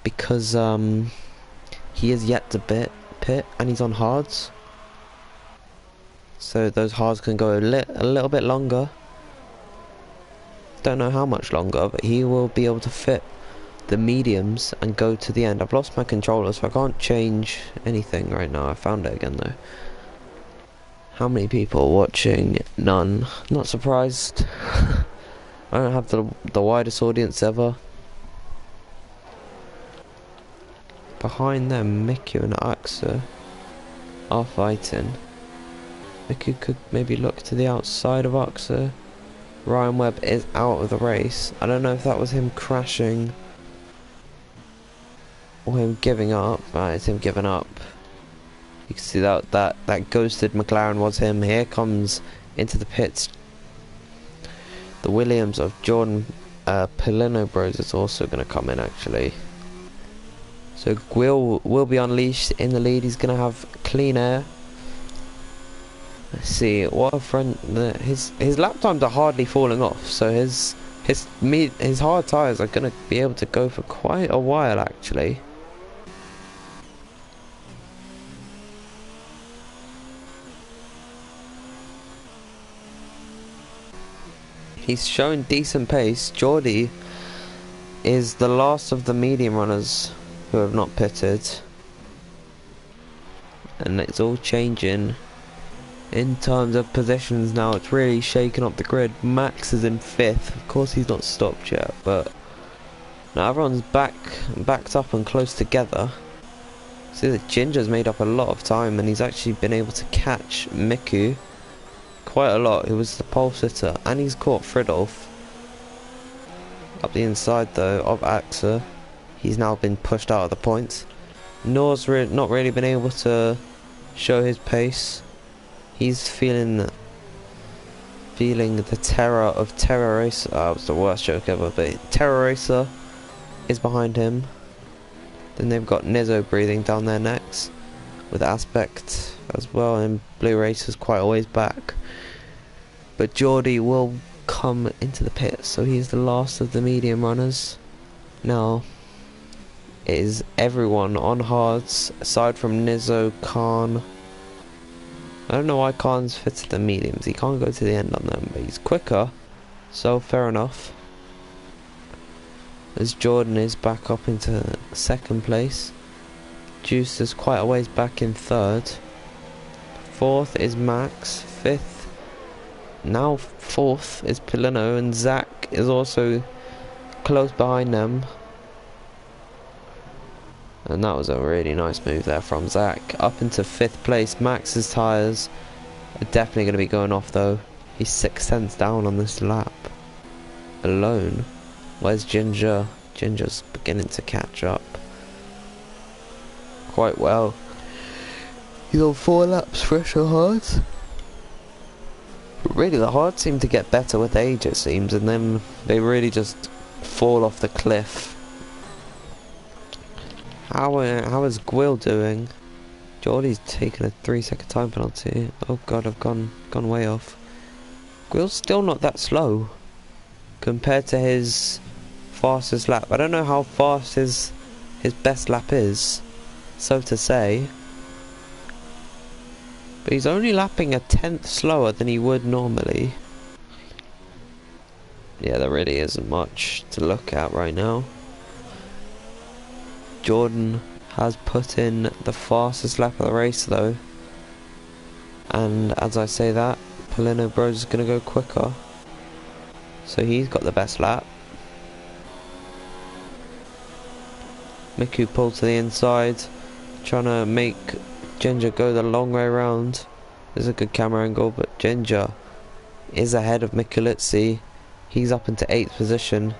because he is yet to pit and he's on hards. So those hards can go a little bit longer. Don't know how much longer, but he will be able to fit the mediums and go to the end. I've lost my controller, so I can't change anything right now. I found it again though. How many people watching? None. Not surprised. I don't have the widest audience ever. behind them, Miku and Axa are fighting. Miku could maybe look to the outside of Axa. Ryan Webb is out of the race. I don't know if that was him crashing or him giving up. Right, it's him giving up. You can see that ghosted McLaren was him. Here comes into the pits the Williams of Jordan Polino Bros is also going to come in actually. So Gwil will be unleashed in the lead. He's going to have clean air. Let's see what a front. His lap times are hardly falling off. So his hard tyres are going to be able to go for quite a while actually. He's shown decent pace. Geordie is the last of the medium runners who have not pitted. And it's all changing in terms of positions now. It's really shaking up the grid. Max is in 5th. Of course he's not stopped yet, but now everyone's backed up and close together. See that Ginger's made up a lot of time and he's actually been able to catch Miku quite a lot, who was the pole sitter, and he's caught Fridolf up the inside though of Axa. He's now been pushed out of the points. Nor's not really been able to show his pace. He's feeling the terror of Terror Racer. That was the worst joke ever, but Terror Racer is behind him. Then they've got Nizzo breathing down their necks with Aspect as well, and Blue Racer's quite always back. But Geordie will come into the pit, so he's the last of the medium runners. Now, it is everyone on hards, aside from Nizzo, Khan. I don't know why Khan's fitted the mediums, he can't go to the end on them, but he's quicker, so fair enough. As Jordan is back up into 2nd place. Juice is quite a ways back in 3rd. 4th is Max. 5th. Now 4th is Polino, and Zach is also close behind them. And that was a really nice move there from Zach. Up into 5th place. Max's tyres are definitely going to be going off though. He's 6 tenths down on this lap alone. Where's Ginger? Ginger's beginning to catch up quite well. He's on 4 laps fresh on hards. But really the hards seem to get better with age it seems, and then they really just fall off the cliff. How is Gwil doing? Geordie's taken a 3-second time penalty. Oh god, I've gone way off. Gwil's still not that slow compared to his fastest lap. I don't know how fast his best lap is, so to say, but he's only lapping a 10th slower than he would normally. Yeah, there really isn't much to look at right now. Jordan has put in the fastest lap of the race though, and as I say that, Polino Bros is going to go quicker, so he's got the best lap. Miku pulled to the inside, trying to make Ginger go the long way round. There's a good camera angle, but Ginger is ahead of Mikulitsi. He's up into 8th position.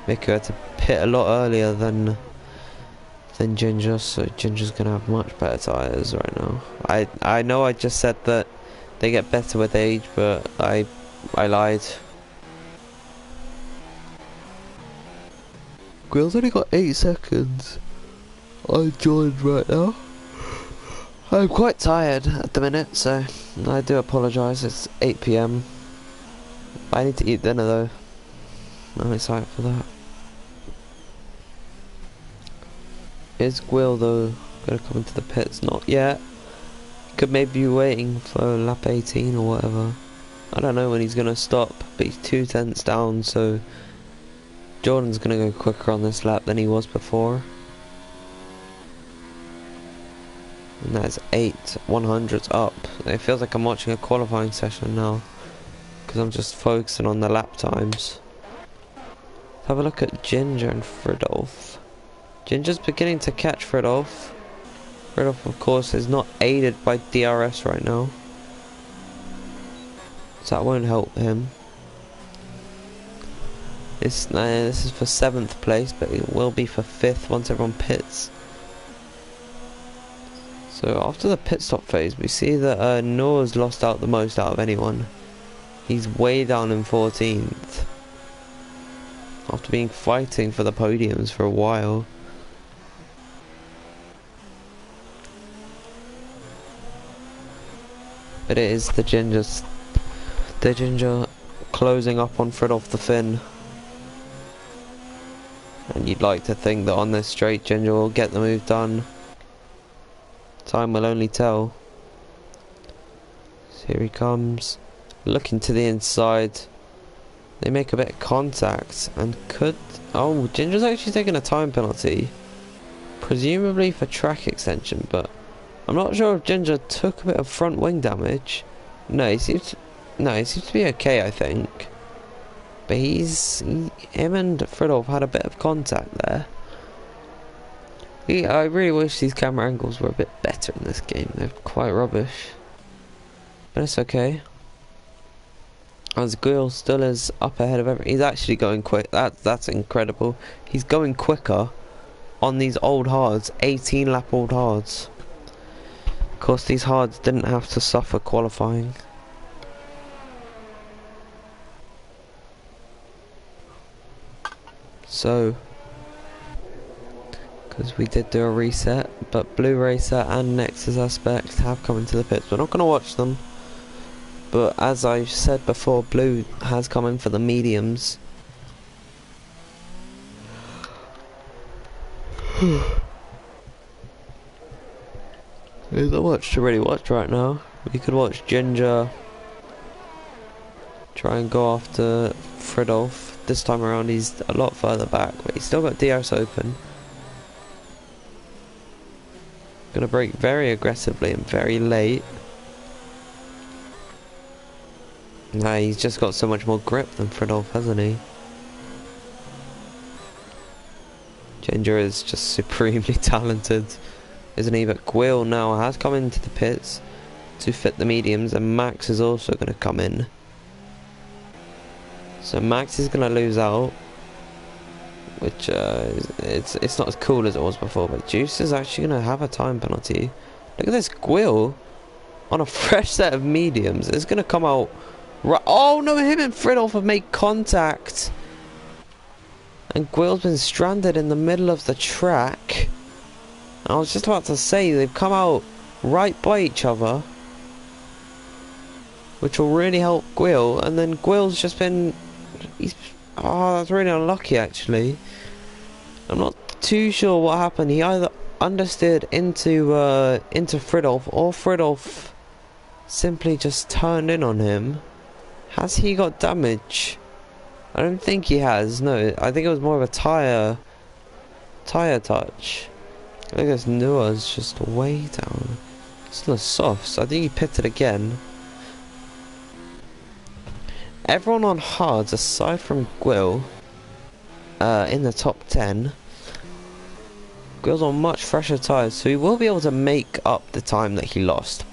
Miku had to pit a lot earlier than Ginger, so Ginger's gonna have much better tyres right now. I know I just said that they get better with age, but I lied. Gwil's only got 8 seconds on Jordan right now. I'm quite tired at the minute, so I do apologise. It's 8 PM. I need to eat dinner though. I'm excited for that. Is Gwil though gonna come into the pits? Not yet. Could maybe be waiting for lap 18 or whatever. I don't know when he's gonna stop, but he's 2 tenths down, so Jordan's gonna go quicker on this lap than he was before. And that's 8 100s up. It feels like I'm watching a qualifying session now, because I'm just focusing on the lap times. have a look at Ginger and Fridolf. Ginger's beginning to catch Fridolf. Fridolf, of course, is not aided by DRS right now, so that won't help him. This is for 7th place, but it will be for 5th once everyone pits. So after the pit stop phase, we see that Noah's lost out the most out of anyone. He's way down in 14th. After being fighting for the podiums for a while. But it is the Ginger closing up on Fridolf the Finn. And you'd like to think that on this straight, Ginger will get the move done. Time will only tell. So here he comes, looking to the inside. They make a bit of contact and could... Oh, Ginger's actually taking a time penalty, presumably for track extension, but I'm not sure if Ginger took a bit of front wing damage. No, he seems to be okay, I think. But him and Fridolf had a bit of contact there. I really wish these camera angles were a bit better in this game. They're quite rubbish. But it's okay. As Guil still is up ahead of everything. He's actually going quick. That's incredible. He's going quicker on these old hards. 18 lap old hards. Of course, these hards didn't have to suffer qualifying. So... because we did do a reset, but Blue Racer and Nexus Aspect have come into the pits. We're not going to watch them, but as I said before, Blue has come in for the mediums. There's not much to really watch right now. We could watch Ginger try and go after Fridolf. This time around he's a lot further back, but he's still got DRS open. Gonna brake very aggressively and very late. Nah, he's just got so much more grip than Fridolf, hasn't he? Ginger is just supremely talented, isn't he? But Guil now has come into the pits to fit the mediums, and Max is also going to come in. So Max is going to lose out, which it's not as cool as it was before, but Juice is actually going to have a time penalty. Look at this, Guil on a fresh set of mediums is going to come out right. Oh no, him and Fridolf have made contact, and Guil's been stranded in the middle of the track. I was just about to say, they've come out right by each other, which will really help Guil, and then Guil's just been... oh, that's really unlucky actually. I'm not too sure what happened. He either understeered into Fridolf, or Fridolf simply just turned in on him. Has he got damage? I don't think he has, no. I think it was more of a tyre touch. I guess Noah's just way down. Still a softs. I think he pitted again. Everyone on hards aside from Guil in the top 10. Guil's on much fresher tyres, so he will be able to make up the time that he lost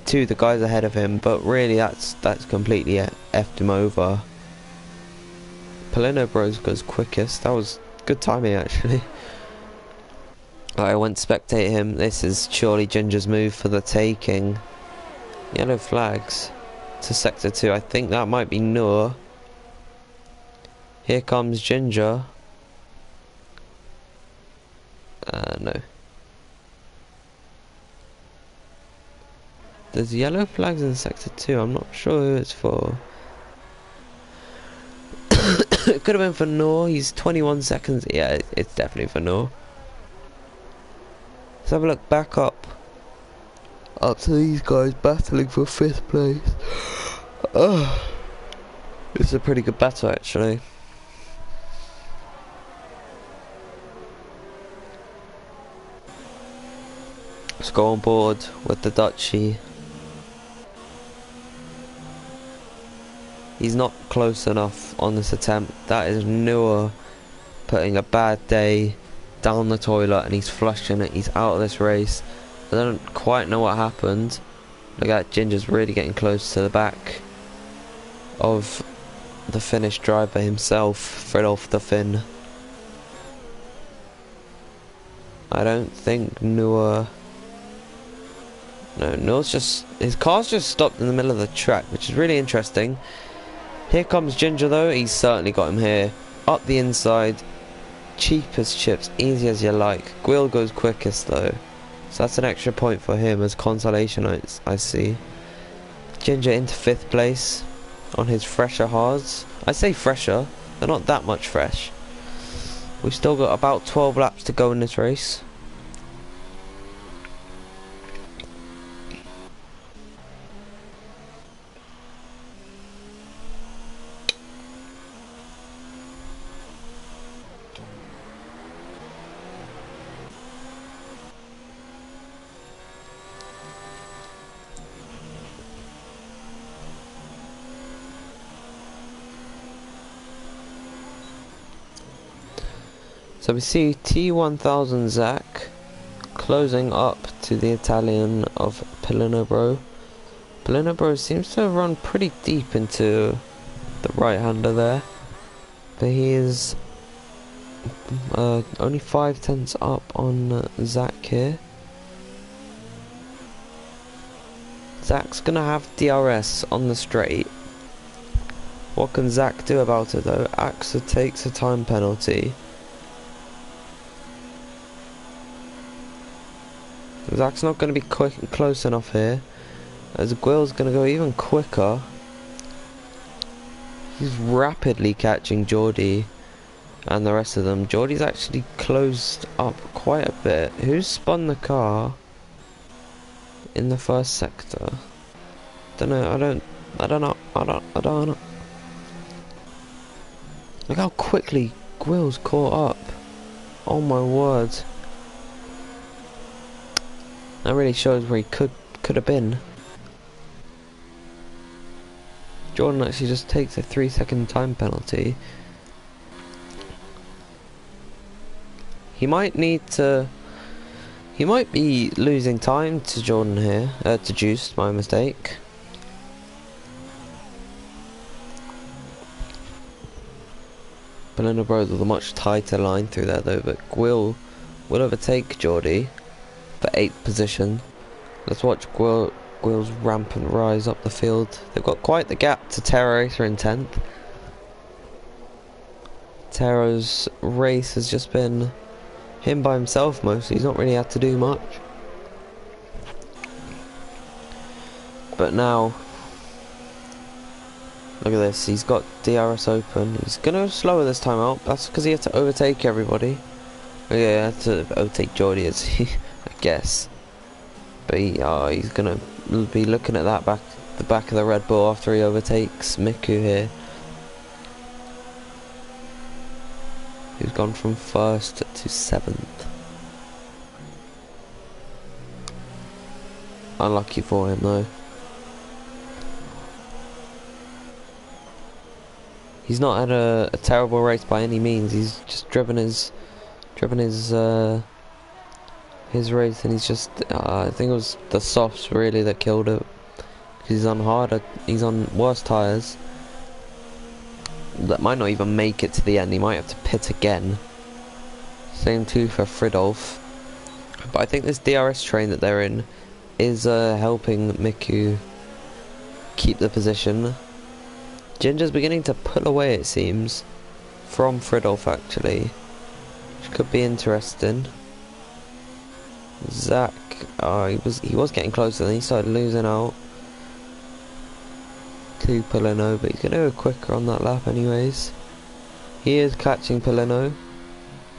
to the guys ahead of him, but really that's completely effed him over. Polino Bros goes quickest. That was good timing actually. I went spectate him. This is surely Ginger's move for the taking. Yellow flags to sector 2. I think that might be Noor. Here comes Ginger. No. There's yellow flags in sector 2. I'm not sure who it's for. It could have been for Noor. He's 21 seconds. Yeah, it's definitely for Noor. Let's have a look back up to these guys battling for 5th place. This is a pretty good battle actually. Let's go on board with the Dutchie. He's not close enough on this attempt. That is Noah putting a bad day down the toilet, and he's flushing it. He's out of this race. I don't quite know what happened. Look at Ginger's really getting close to the back of the Finnish driver himself, Frl the Finn. I don't think Noah... No, Noah's just... His car's just stopped in the middle of the track, which is really interesting. Here comes Ginger though. He's certainly got him here. Up the inside. Cheap as chips, easy as you like. Gwil goes quickest though. So that's an extra point for him as consolation, I see. Ginger into 5th place on his fresher hards. I say fresher, they're not that much fresh. We've still got about 12 laps to go in this race. So we see T1000 Zach closing up to the Italian of Pilinobro. Pilinobro seems to have run pretty deep into the right-hander there, but he is only 5/10 up on Zach here. Zach's gonna have DRS on the straight. What can Zach do about it though? AXA takes a time penalty. Zach's not going to be close enough here, as Gwil's going to go even quicker. He's rapidly catching Geordie and the rest of them. Geordie's actually closed up quite a bit. Who's spun the car in the first sector? I don't know. Look how quickly Gwil's caught up. Oh my word. That really shows where he could have been. Jordan actually just takes a 3-second time penalty. He might need to... He might be losing time to Jordan here. To Juice, my mistake. Belinda Bros with a much tighter line through there though, but Gwil will overtake Geordie for 8th position. Let's watch Gwil's rampant rise up the field. They've got quite the gap to Terra Racer in 10th. Terra's race has just been him by himself mostly. He's not really had to do much. But now, look at this. He's got DRS open. He's gonna slower this time out. That's because he had to overtake everybody. Oh, yeah, he had to overtake Geordie, as he, I guess. But he's gonna be looking at that the back of the Red Bull after he overtakes Miku here. Who's gone from 1st to 7th. Unlucky for him though. He's not had a terrible race by any means. He's just driven his race, and he's just I think it was the softs really that killed it. He's on he's on worse tyres that might not even make it to the end. He might have to pit again. Same too for Fridolf. But I think this DRS train that they're in is helping Miku keep the position. Ginger's beginning to pull away, it seems, from Fridolf actually, which could be interesting. Zach, he was getting closer, then he started losing out to Polino, but he's going to go quicker on that lap anyways. He is catching Polino,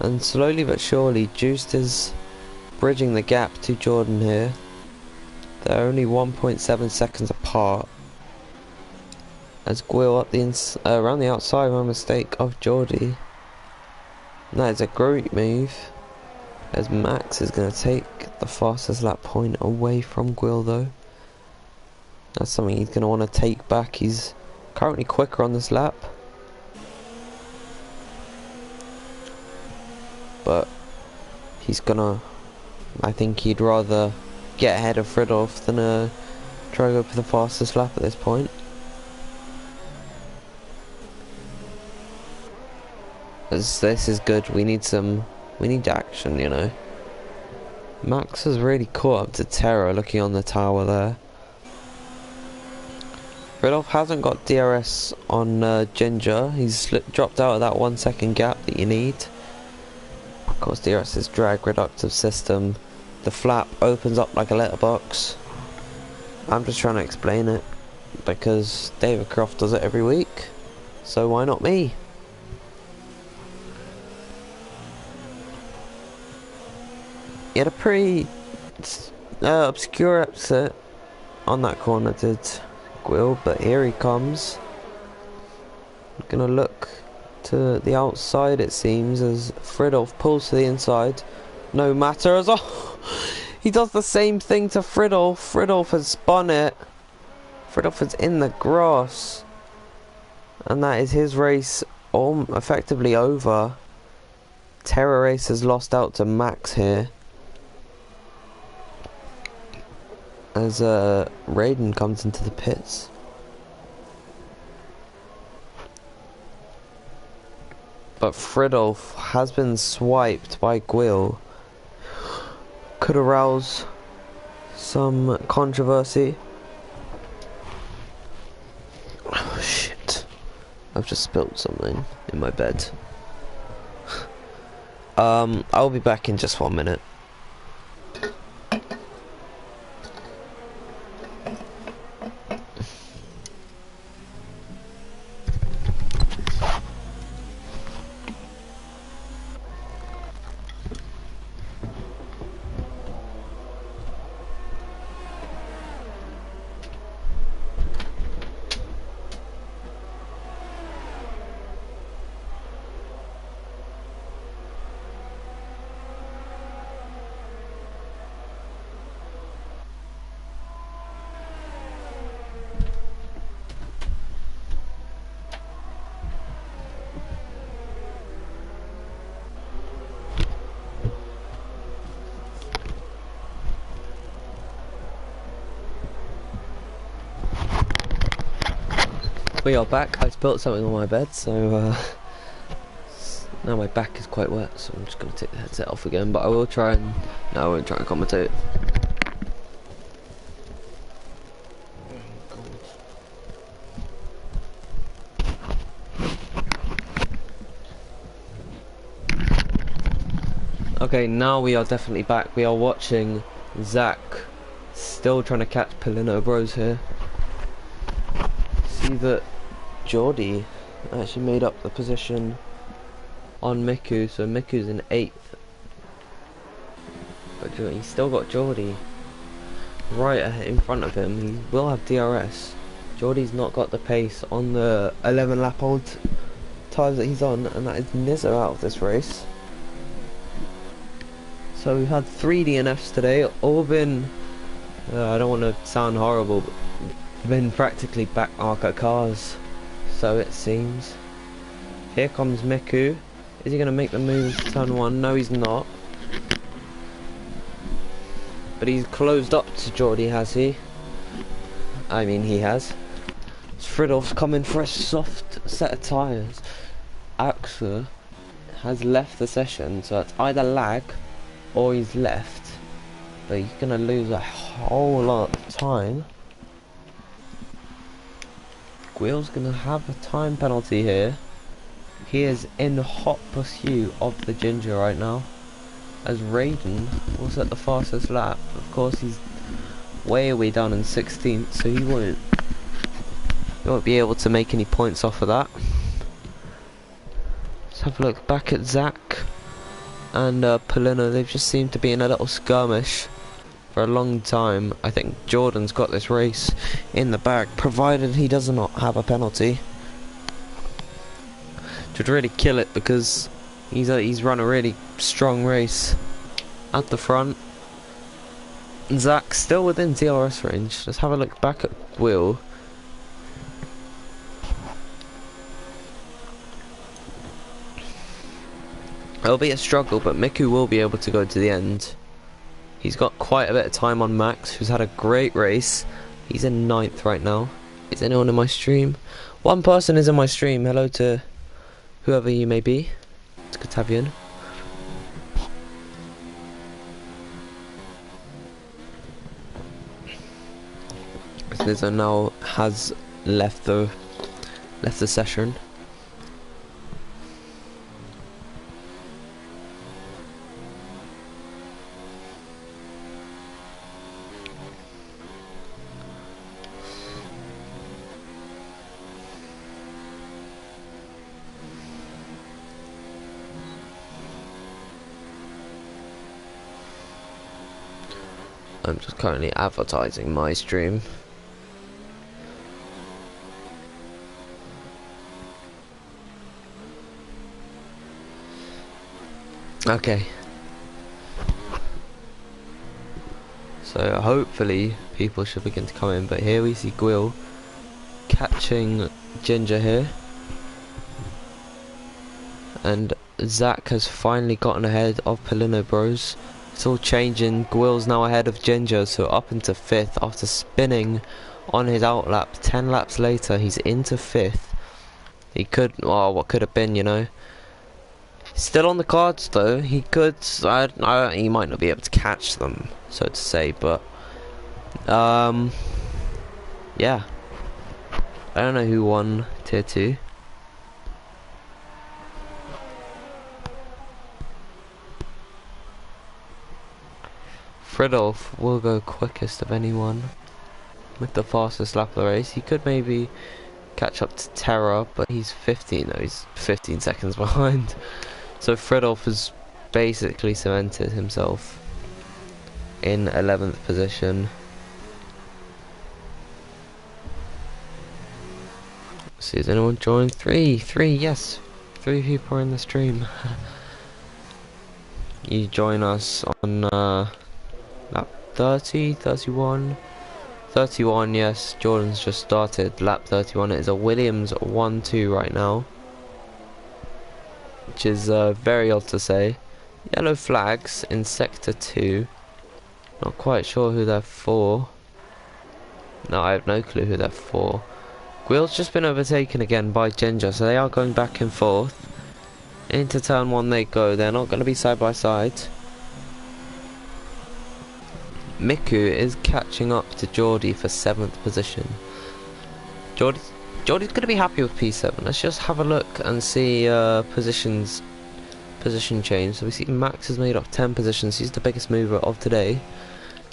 and slowly but surely Juiced is bridging the gap to Jordan here. They're only 1.7 seconds apart, as Gwil up around the outside by mistake of Geordie. That is a great move, as Max is going to take the fastest lap point away from Gwil though. That's something he's going to want to take back. He's Currently quicker on this lap. But he's gonna, I think he'd rather get ahead of Fridolf than try to go for the fastest lap at this point. As this is good, we need action, you know. Max has really caught up to Terra looking on the tower there. Fridolf hasn't got DRS on Ginger. He's dropped out of that 1 second gap that you need. Of course, DRS is drag reductive system. The flap opens up like a letterbox. I'm just trying to explain it because David Croft does it every week, so why not me? He had a pretty obscure exit on that corner, did Gwil, but here he comes. I'm gonna look to the outside, it seems, as Fridolf pulls to the inside. No matter as he does the same thing to Fridolf. Fridolf has spun it. Fridolf is in the grass, and that is his race effectively over. Terra Race has lost out to Max here, as Raiden comes into the pits. But Fridolf has been swiped by Gwil. Could arouse some controversy. Oh shit. I've just spilled something in my bed. I'll be back in just 1 minute. We are back. I spilled something on my bed, so now my back is quite wet, so I'm just going to take the headset off again, but I will try and... No, I won't try and commentate. Okay, now we are definitely back. We are watching Zach still trying to catch Polino Bros here. See that Geordie actually made up the position on Miku, so Miku's in 8th. But he's still got Geordie right in front of him. He will have DRS. Geordie's not got the pace on the 11 lap old times that he's on, and that is Nizza out of this race. So we've had 3 DNFs today, all been, I don't want to sound horrible, but been practically back marker cars, so it seems. Here comes Miku. Is he going to make the move to turn 1? No, he's not. But he's closed up to Geordie, has he? I mean, he has. Fridolf's coming for a soft set of tyres. Axel has left the session, so it's either lag or he's left. But he's going to lose a whole lot of time. Gwil's going to have a time penalty here. He is in hot pursuit of the Ginger right now, as Raiden was at the fastest lap. Of course, he's way down in 16th, so he won't be able to make any points off of that. Let's have a look back at Zach and Polino. They've just seemed to be in a little skirmish for a long time. I think Jordan's got this race in the bag, provided he does not have a penalty. Should really kill it, because he's run a really strong race at the front. Zach still within DRS range. Let's have a look back at Will. It'll be a struggle, but Miku will be able to go to the end. He's got quite a bit of time on Max, who's had a great race. He's in 9th right now. Is anyone in my stream? One person is in my stream. Hello to whoever you may be. It's good to have you in. Lizzo now has left the session. I'm just currently advertising my stream. Okay. So hopefully people should begin to come in, but here we see Gwill catching Ginger here. And Zach has finally gotten ahead of Polino Bros. It's all changing. Gwill's now ahead of Ginger, so up into 5th after spinning on his outlap. 10 laps later, he's into 5th. He could, oh, what could have been, you know. Still on the cards though. He could, he might not be able to catch them, so to say, but yeah. I don't know who won tier 2. Frl will go quickest of anyone with the fastest lap of the race. He could maybe catch up to Terra, but he's 15 though. He's 15 seconds behind. So Frl has basically cemented himself in 11th position. See, has anyone joined? Three, yes. 3 people are in the stream. You join us on lap 30, 31, 31, yes. Jordan's just started lap 31. It is a Williams 1-2 right now, which is very odd to say. Yellow flags in sector 2. Not quite sure who they're for. No, I have no clue who they're for. Gwill's just been overtaken again by Ginger, so they are going back and forth. Into turn 1 they go. They're not going to be side by side. Miku is catching up to Geordie for 7th position. Geordie's going to be happy with P7. Let's just have a look and see position change. So we see Max has made up 10 positions. He's the biggest mover of today.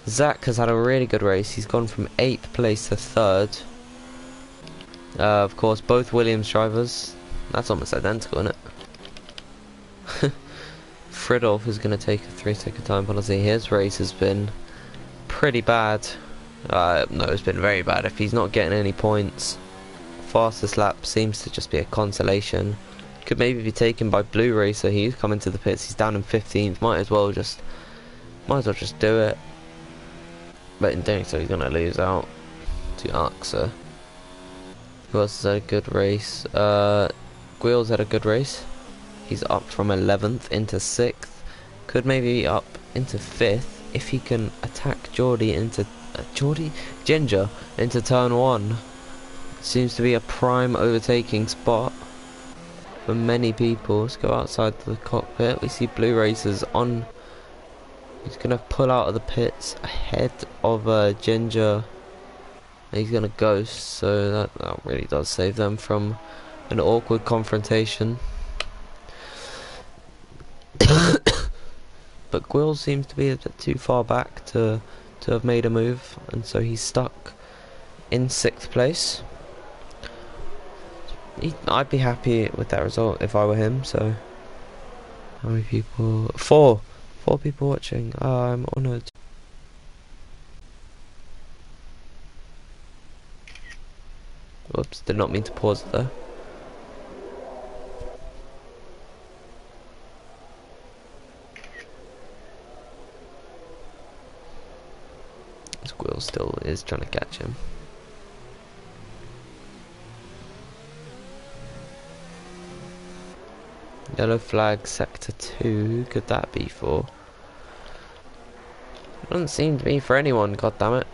Zach has had a really good race. He's gone from 8th place to 3rd. Of course, both Williams drivers. That's almost identical, isn't it? Frl is going to take a 3-second time penalty. His race has been pretty bad. No, it's been very bad. If he's not getting any points, fastest lap seems to just be a consolation. Could maybe be taken by Blue Racer. He's coming to the pits. He's down in 15th. Might as well just do it. But in doing so, he's gonna lose out to Arxa. Who else has had a good race? Gwill's had a good race. He's up from 11th into 6th. Could maybe be up into 5th if he can attack Ginger into turn 1. Seems to be a prime overtaking spot for many people. Let's go outside the cockpit. We see Blue Racers on. He's gonna pull out of the pits ahead of Ginger. He's gonna ghost, so that really does save them from an awkward confrontation. But Gwill seems to be a bit too far back to have made a move, and so he's stuck in 6th place. I'd be happy with that result if I were him. So how many people? 4 people watching. I'm honoured. Whoops, did not mean to pause it there. Squirrel still is trying to catch him. Yellow flag sector 2, who could that be for? Doesn't seem to be for anyone, goddammit.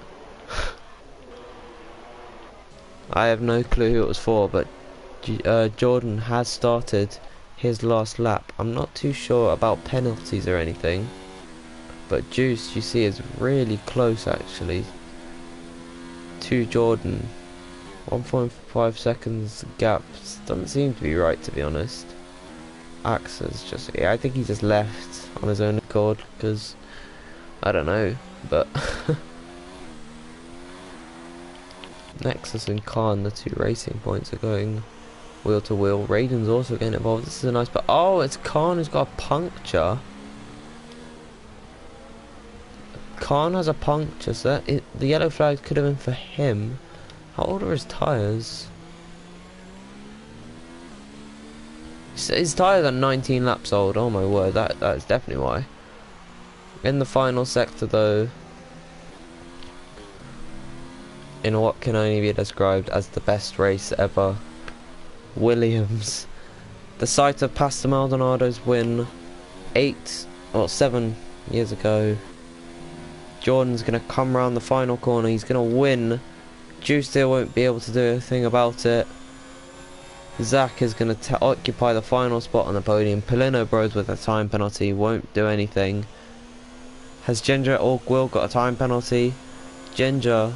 I have no clue who it was for, but Jordan has started his last lap. I'm not too sure about penalties or anything, but Juice, you see, is really close actually to Jordan. 1.5 seconds gap doesn't seem to be right, to be honest. Axe is just, yeah, I think he just left on his own accord, because I don't know, but Nexus and Khan, the two racing points, are going wheel to wheel. Raiden's also getting involved. This is a nice, but oh, it's Khan who's got a puncture. Khan has a puncture, so the yellow flag could have been for him. How old are his tyres? His tyres are 19 laps old. Oh my word, that is definitely why. In the final sector though, in what can only be described as the best race ever, Williams, the site of Pastor Maldonado's win 7 years ago. Jordan's going to come around the final corner, he's going to win. Juice still won't be able to do a thing about it. Zach is going to occupy the final spot on the podium. Polino Bros with a time penalty won't do anything. Has Ginger or Will got a time penalty? Ginger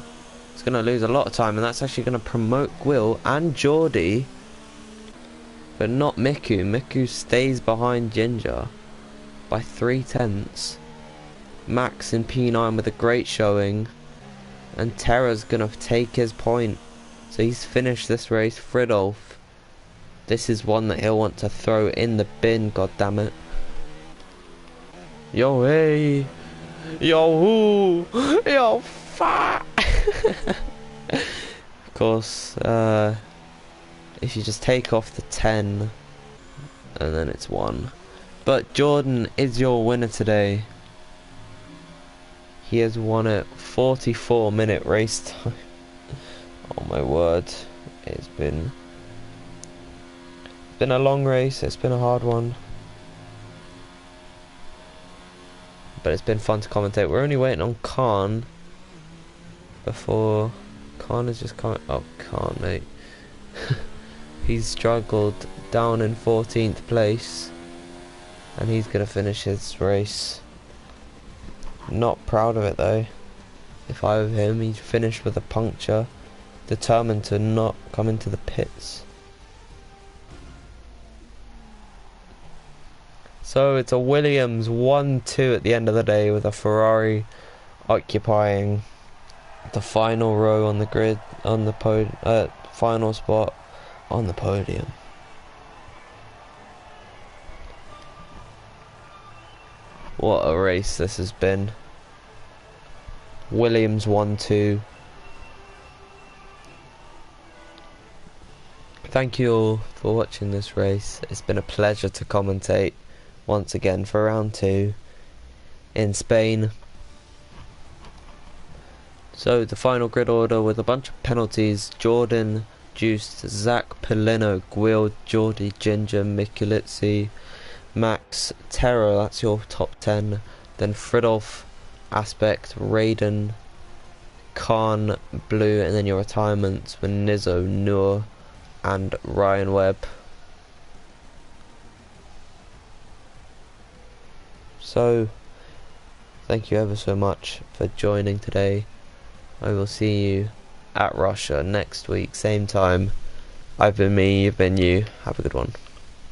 is going to lose a lot of time, and that's actually going to promote Will and Geordie, but not Miku. Miku stays behind Ginger by 3/10. Max in P9 with a great showing, and Terra's going to take his point. So he's finished this race. Fridolf, this is one that he'll want to throw in the bin, goddammit. Yo, hey! Yo, who? Yo, fuck! Of course, if you just take off the 10, and then it's 1. But Jordan is your winner today. He has won it. 44-minute race time. Oh my word. It's been a long race. It's been a hard one, but it's been fun to commentate. We're only waiting on Khan before Khan is just coming. Oh, Khan, mate. He's struggled down in 14th place, and he's gonna finish his race. Not proud of it though. If I were him, he'd finish with a puncture, determined to not come into the pits. So it's a Williams 1-2 at the end of the day, with a Ferrari occupying the final row on the grid, on the final spot on the podium. What a race this has been. Williams 1-2. Thank you all for watching this race. It's been a pleasure to commentate once again for round 2 in Spain. So the final grid order with a bunch of penalties: Jordan, Juice, Zach, Polino, Gwil, Geordie, Ginger, Mikulitsi, Max, Terra. That's your top 10. Then Fridolf, Aspect, Raiden, Khan, Blue, and then your retirements were Nizzo, Noor, and Ryan Webb. So, thank you ever so much for joining today. I will see you at Russia next week, same time. I've been me, you've been you. Have a good one.